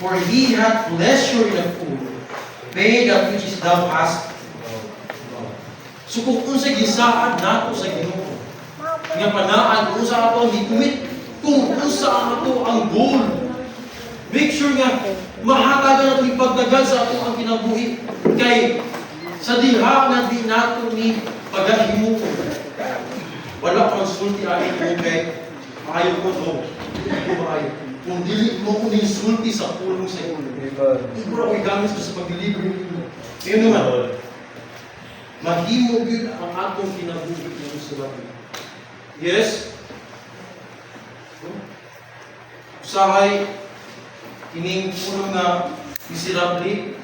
for he hath pleasure in a fool, pay that which is thou hast. So kung unsay gisaad nato sa Ginoo, nga panaan kung sa ato gikumit, kung unsa ang ato ang goal, make sure nga mahatagan at ipagdagan sa ato ang kinabuhi. Kay sa diha nga di nato ni pagahimo. Wala pang sulti amin mo kay maayo ko no. Hindi maayo. Kung dili mo ko sulti sa pulong sa iyo. Amen. Ibura ko'y gamit ko sa paglilibre nimo. Ngayon naman, mahimo yun ang atong kinabuhi ng sulat. Yes? Usahay, kining puno nga miserable,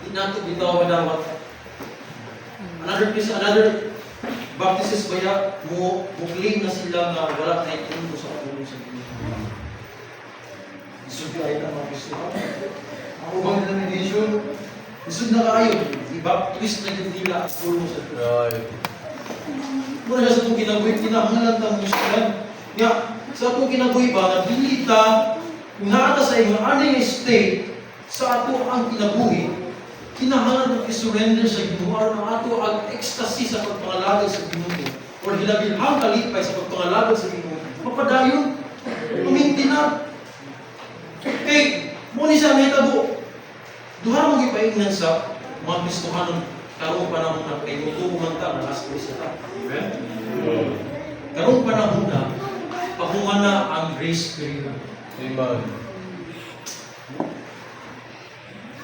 di nato bitaw madawat. Another baptism baya mo claim na sila nga wala na ituno sa puno sa Ginoo. Isud ay ta mga Kristo. Ako bang denomination? Isud na kayo, i-baptist na yung nila at puno sa Ginoo. Right. Muna siya sa itong kinabuhi, kinahanglan tang muslan. Nga, sa itong kinabuhi ba, nabilita, nga ata sa inyo, aning state, sa ato ang kinabuhi, kinahanglan ng isurrender sa Ginoo, aron ang ato ang ecstasy sa pagpangalagad sa Ginoo, or hilabilhang kalipay sa pagpangalagad sa Ginoo, mapadayon, kuminti na. Okay, muna siya may tabo. Duha mong ipaingnan sa mga Kristohanon, karong panahon na kay mutuman ta na last place na. Amen? Karong panahon na pahumana ang grace period. Amen.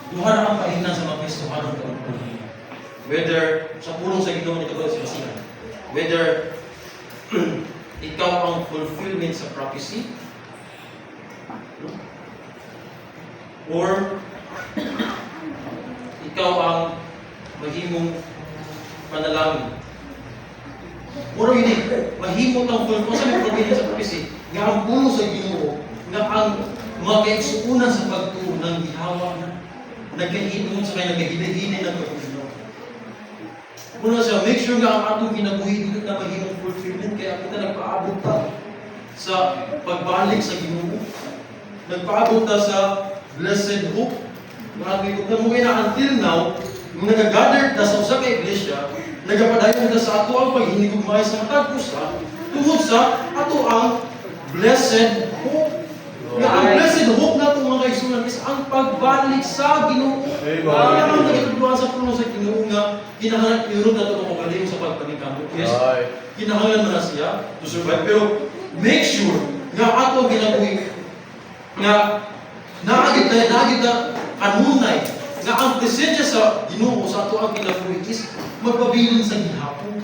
Duha na ang paingnan sa mga Kristohanon karong panahon. Whether sa pulong sa Ginoo ni Kabal sa Basihan, whether ikaw ang fulfillment sa prophecy, or ikaw ang mahimong panalangin. Mura yun mahimong ang fulfillment sa prophecy sa prophecy, nga ang puno sa Ginoo, nga ang mga kaigsuunan sa pagtuo ng gihawa na nagkahitungon sa kanya, nagkahinay-hinay ng pagtuo. Muna siya, make sure nga ang atong kinabuhi dito na mahimong fulfillment, kaya kita nagpaabot ta sa pagbalik sa Ginoo. Nagpaabot ta sa blessed hope. Mga kaibigan na until now, nung nag-gather na sa usap ka iglesia, nagapadayon na sa ato ang paghinigugmay sa matagpusa, tungod sa ato ang blessed hope. Nga ang blessed hope na itong mga kaisunan is ang pagbalik sa Ginoo. Kaya ang nagituluan sa puno sa Ginoo nga, kinahanglan iurot na ito kung magaling sa pagpanikamot. Yes, kinahanglan mo na siya to survive. Pero make sure nga ato ang ginabuhi nga naagid na kanunay nga ang presensya sa Ginoo sa ato ang kinabuhi is magpabilin sa gihapon.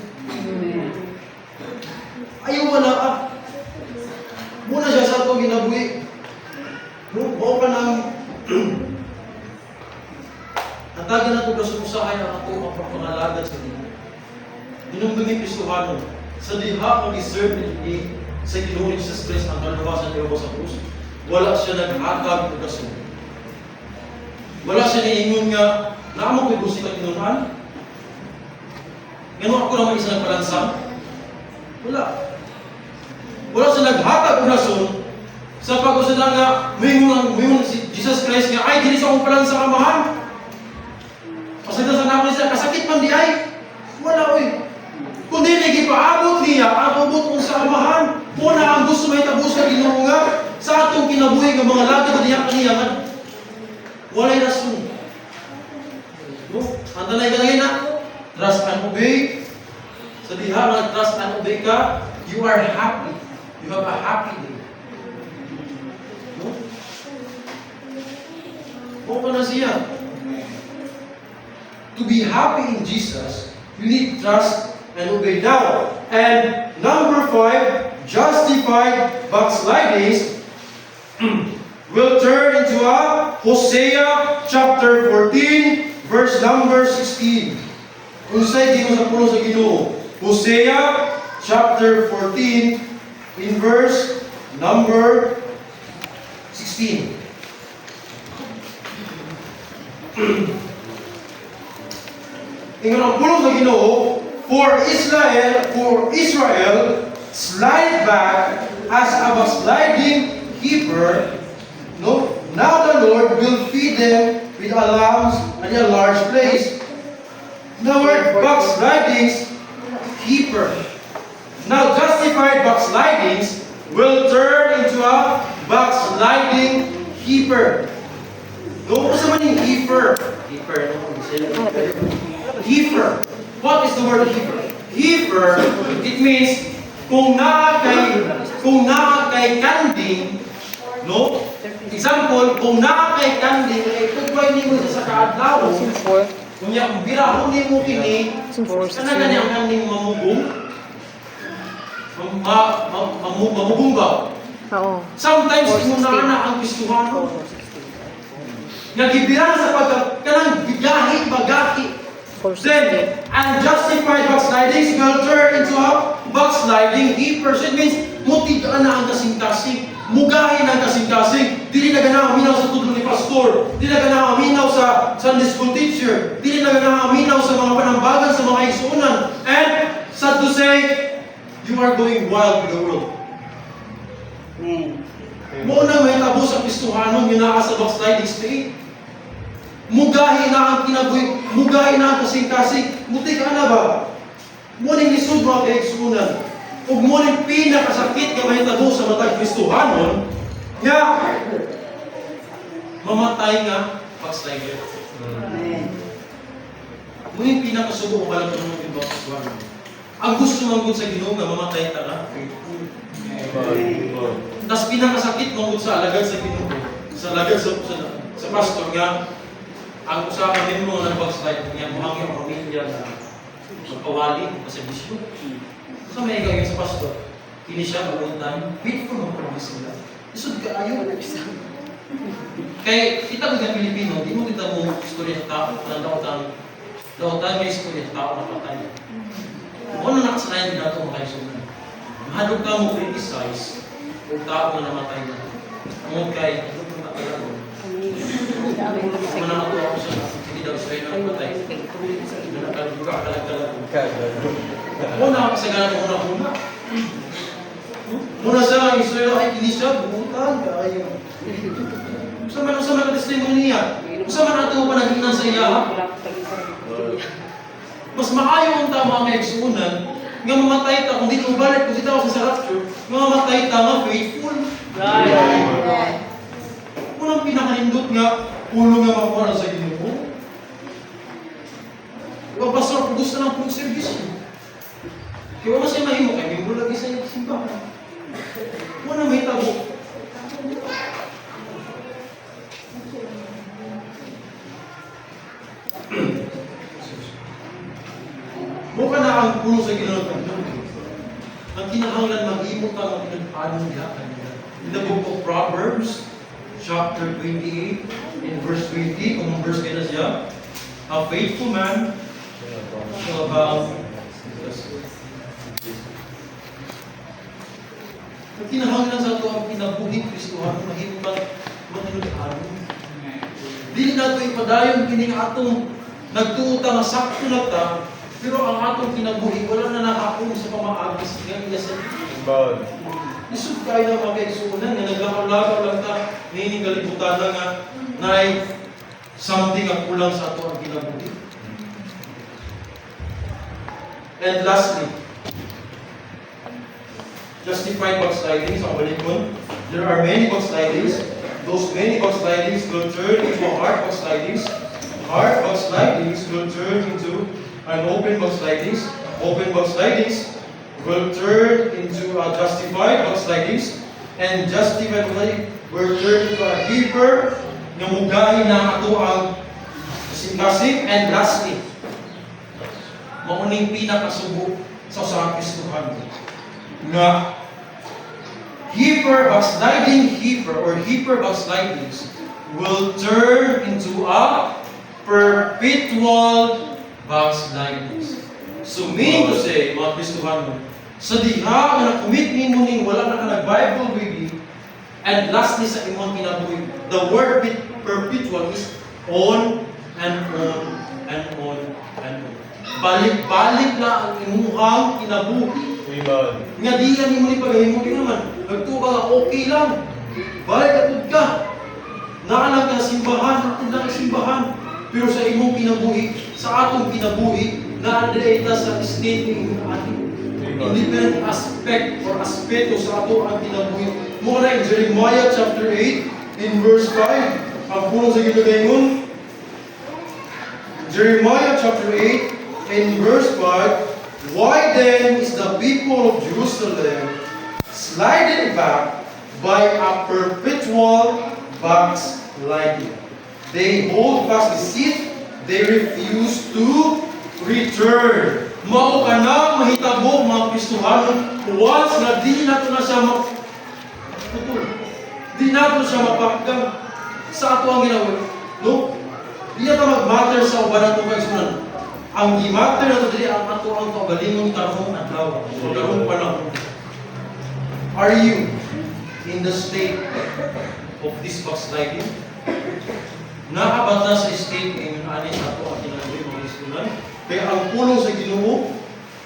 Ayaw wala ah. Muna siya sa ato ang kinabuhi. Mao pa nang natagan na ito sa usahay ang ato ang pagpangalagad sa Ginoo. Dinumdumi Kristohanon sa diha ang deserve ni sa Ginoo ni Jesus Christ ang kaluwasan niya sa krus. Wala siya naghatag o kaso. Wala siya niingon nga, naamang may busi ka kinunan? Ngayon ako naman isa nagpalansang? Wala. Wala siya naghatag o kaso sa pag-usada nga, mayroon si Jesus Christ nga, ay, dili sa akong palansang amahan. Pasagda sa naman siya, kasakit man di ay. Wala, oy. Kundi nagipaabot niya, ang abot kong sa amahan. Muna ang gusto may tabos ka Ginoo nga, sa atong kinabuhi ng mga lagay na diyak kaniyangan, walay rason. No? Ang tanay ka na trust and obey. Sa diha na trust and obey ka, you are happy. You have a happy day. No? O ka na siya. To be happy in Jesus, you need trust and obey. Now, and number 5, justified backslidings will turn into a Hosea chapter 14 verse number 16. Unsay ginoo sa puno sa Ginoo. Hosea chapter 14 in verse number 16. Ingon ang puno sa Ginoo, for Israel slide back as a backsliding keeper, no? Now the Lord will feed them with a lambs and a large place. The word backslidings, keeper. Now justified backslidings will turn into a backsliding keeper. No, sa man yung heifer. Heifer, no? Heifer. What is the word heifer? Heifer, it means kung naa kay kanding, no? Example, kung naa kay kanding, ay kung nimo sa kaadlaw. Sin 4. Kunya kung birahon nimo kini, Sin 4. kana gani ang kanding mamugong. Mamugong ba? Oo. Sometimes imo na ang Kristohano. Nagibirang sa kanang bigahi, bagaki. Then, unjustified backslidings will turn into a backsliding heifer. So it means, mutigaan na ang kasing-kasing. Mugahin ang kasing-kasing. Dili na ganang aminaw sa tudlo ni pastor. Dili na ganang aminaw sa Sunday school teacher. Dili na ganang aminaw sa mga panambagan, sa mga igsuunan. And, sad to say, you are going wild with the world. Mo na may tabo sa Kristohanon, yun na sa backsliding state. Mugahi na ang kinabuhi, mugahi na ang kasing-kasing. Muti ka na ba? Muning lisod mga kaigsunan. Ug muning pinakasakit ka mahitabo sa matag Kristohanon, nga mamatay nga backslider. Muning pinakasubo ko balang tanong yung Kristohanon. Ang gusto mong sa Ginoo nga mamatay ta na. Tas pinakasakit mong sa alagad sa Ginoo. Sa alagad sa pastor nga ang usapan din mo ng backslide niya, muhang yung pamilya na magpawali sa bisyo. So may gawin sa pastor, hindi siya bumuntan, faithful mo pala sila. Isod ka ayaw. Kaya kita ko ng Pilipino, di mo kita mo istorya sa tao, ng dautan may istorya sa tao na patay. Kung ano nakasanayan din natin mga kaisunan, mahadog ka mo criticize kung tao na namatay na. Ang kay, ano kung nakalago? Manang ako sa hindi daw sa'yo na patay. Nakalibuka ka lang. Muna ako sa ganang una-una. Muna sa Israel ay kinisya, bumutan ka ayaw. Sa man testimony niya. Sa man ato panaginan sa iya. Mas maayo ang tama ang eksunan nga mamatay ta kung dito balik kung dito ako sa rapture, nga mamatay ta nga faithful. Unang pinakanindot nga pulo nga makuha sa Ginoo. Ibang pastor, gusto ng full service. Kaya mas yung mahimo kayo, yung lagi sa simbahan. Muna may tabo. Mukha na ang pulo sa Ginoo. Ang kinahanglan maghimo ka ang pinagpaano niya. In the book of Proverbs, chapter 28, in verse 20, kung ang verse kaya na siya, a faithful man shall abound in the spirit. Ang kinahanglan sa ito ang pinabuhi Kristohan, mahimo ka matinod-ano. Dili na ito ipadayon kining atong nagtuuta nga sakto na ta, pero ang atong kinabuhi wala na nakakong sa pamaagis nga ila sa isod kayo ng mga kaisunan nga naglakaw-lakaw lang ta nining kalibutan na nga na ay something ang kulang sa ato ang kinabuhi. And lastly, justified backslidings ang balikon. There are many backslidings. Those many backslidings will turn into hard backslidings. Hard backslidings will turn into an open backslidings. Open backslidings will turn into a justified backslidings, and justified will turn into a heifer na mugahin na ato ang kasing-kasing. And lastly, mauning pinakasubo sa Kristohan nga heifer backslidings will turn into a perpetual backslidings. So meaning to say, mga Kristohan, sa diha nga na-commit nimo ning wala na ka nag-Bible reading, and lastly sa imong kinabuhi, the word perpetual is on and on and on and on. Balik-balik na ang imuhang kinabuhi. Nga di yan nimo ni paghimo din naman. Nagtuba nga okay lang. Balik atud ka. Naalang ka simbahan, atud lang simbahan. Pero sa imong kinabuhi, sa atong kinabuhi, na-adreta sa state ng imong ating independent aspect or aspeto sa ato ang kinabuhi. Muna in Jeremiah chapter 8, in verse 5, ang puno sa ginagayon. Jeremiah chapter 8 and verse 5, why then is the people of Jerusalem sliding back by a perpetual backsliding? They hold fast deceit, they refuse to return. Mao ka na mahitabo mga Kristohanon, once na di nato na siya maputol. Di nato siya mapakagam sa ato ang ginawa. No? Di nato mag-matter sa uban nato kaigsunan. Ang gi-matter nato dili ang ato ang kaugalingon karong adlaw, o karong panahon. Are you in the state of this backsliding? Nakabata sa state ngayon ani sa ato ang kinalabi mga Kristohanon. Kaya ang pulong sa Ginoo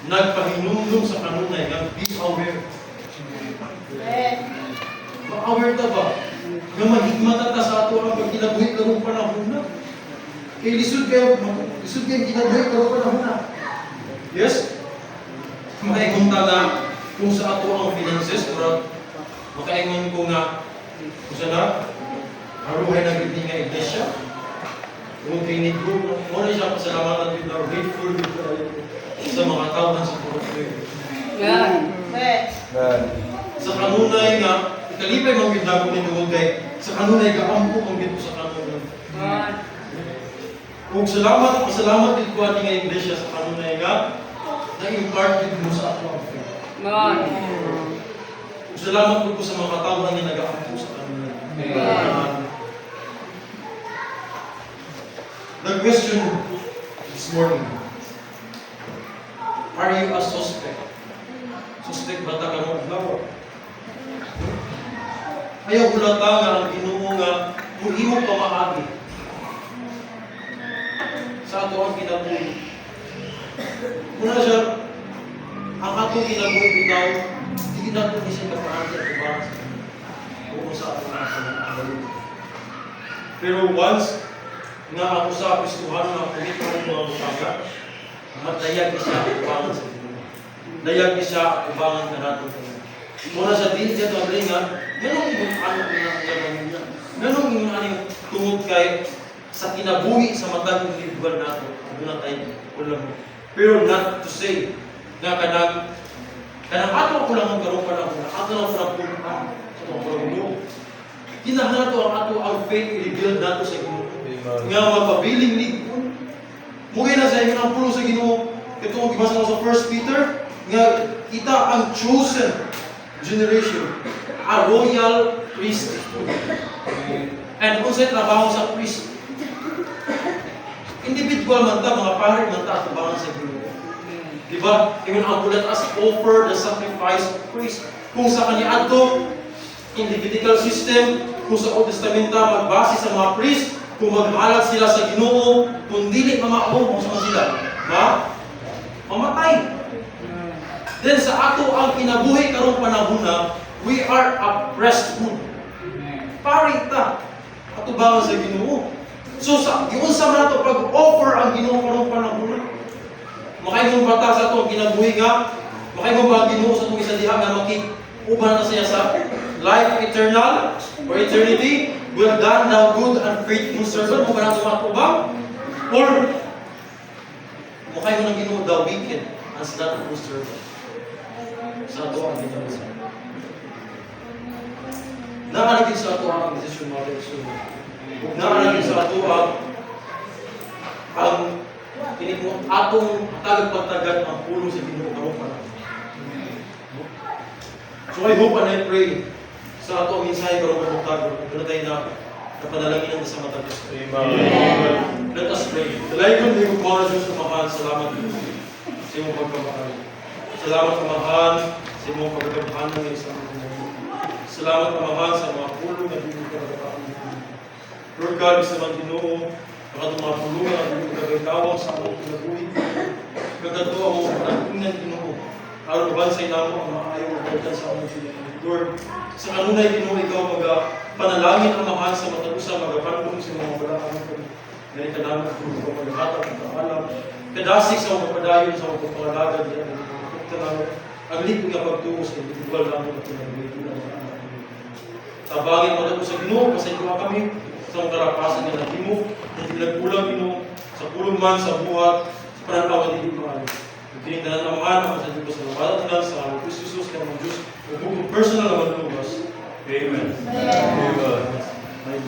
nagpahinumdum sa kanunay nga be aware. Ma-aware ta ba? Nga mahigmata ta sa ato ang pagkinabuhi karong panahon na. Kaya lisod kayo kinabuhi karong panahon na. Yes? Makaingon ta na kung sa ato ang finances, or makaingon ko nga kung sa na haruhay na gindi nga iglesia. Kung kinit ko, muna siya pasalamatan with our grateful sa mga tauhan sa Puro-Puro. Sa kanunay nga, ikalipay mga gitna ko nito kay sa kanunay kaampo ang gito sa kanunay. Kung salamat, pasalamat din ko ating nga iglesia sa kanunay nga, na-impart din mo sa ato ang faith. Kung salamat ko sa mga tauhan nga nag-aampo sa kanunay. The question this morning, are you a suspect? Suspect ba ta karong adlaw? Ayaw hulata nga ang Ginoo nga kung imo pamaagi sa ato ang kinabuhi. Muna siya, ang atong kinabuhi bitaw, hindi nato ni siya kapaagi at kubang kung sa ato ang pero once nga ako sa Kristohan nga kulit ko ng mga butaga, matayag siya ubangan sa Ginoo. Dayag siya ubangan ka natin. Muna sa din siya tabling nga, ganong yung ano niya. Ganong yung ano tungod kay sa kinabuhi sa matag individual nato. Doon na tayo ulam. Pero not to say nga kanang ato ko lang ang karong panahon, ato lang sa punta sa mga Ginoo. Kinahanglan nato ang faith i-build nato sa Ginoo. Nga mapabiling ligon. Mugay na sa inyo ang pulo sa Ginoo. Ito ang gibasa ko sa 1 Peter nga kita ang chosen generation, a royal priesthood. And kung sa trabaho sa priest, individual man ta, mga pare man ta, tubangan sa Ginoo. Diba? Even ang bulat as offer the sacrifice of priest. Kung sa kanya ato, individual system, kung sa Old Testamento magbase sa mga priest, kung maghalag sila sa Ginoo, kung dili mamaong, kung saan sila? Mamatay. Then sa ato ang kinabuhi karong panahon na, we are a priesthood. Pari ta. Ato ba sa Ginoo? So sa yun sa man ato pag-offer ang Ginoo karong panahon na. Makaingon ba ta sa ato ang kinabuhi nga? Makaingon ba ang Ginoo sa atong isa diha nga uban na siya sa life eternal or eternity? Well done, thou good and faithful servant. Mo ba nato matubang? Or mukha mo ng Ginoo, thou wicked and slothful servant. Sa ato ang Ginoo. Nakalagin sa ato ang desisyon mga desisyon. Nakalagin sa ato ang kinit mo atong tagad-pagtagad ang pulo sa Ginoo karong panahon. So I hope and I pray sa ato ang mensahe karong pagtagad, doon tayo na napanalangin ang sa mata Diyos. Amen. Let us pray. Dalayon din ko para sa mahal. Salamat sa iyong pagkamahal. Salamat kamahal sa iyong pagkamahal ng isang mga. Salamat kamahal sa mga pulong na hindi ko nagkakaroon. Lord God, isa man Ginoo, mga tumapulong na hindi ko nagkakawang sa among kinabuhi. Kagato ang mga panatungan Ginoo. Aron ba sa inamo ang maayaw na pagkan sa among sila. Lord, sa kanunay Ginoo, ikaw panalangin ang mahal sa matagusa, magapanong sa mga balaan ko. Ganit ka namin kung ikaw maghatag at alam. Kadasik sa mga padayon sa mga pangalagad niya. Ang lipo nga pagtungo sa individual namin at pinag-ibig na mga anak. Tabangin mo na po sa Ginoo, pasay ko kami. sa mga karapasan nga naghimo, na tinagkulang Ginoo sa pulong man sa buhat, sa pananawa din maayo. Kini tanan naman sa Dios sa wala tanan sa Jesus kay ang Dios, ug personal naman lumas. Amen. Amen. May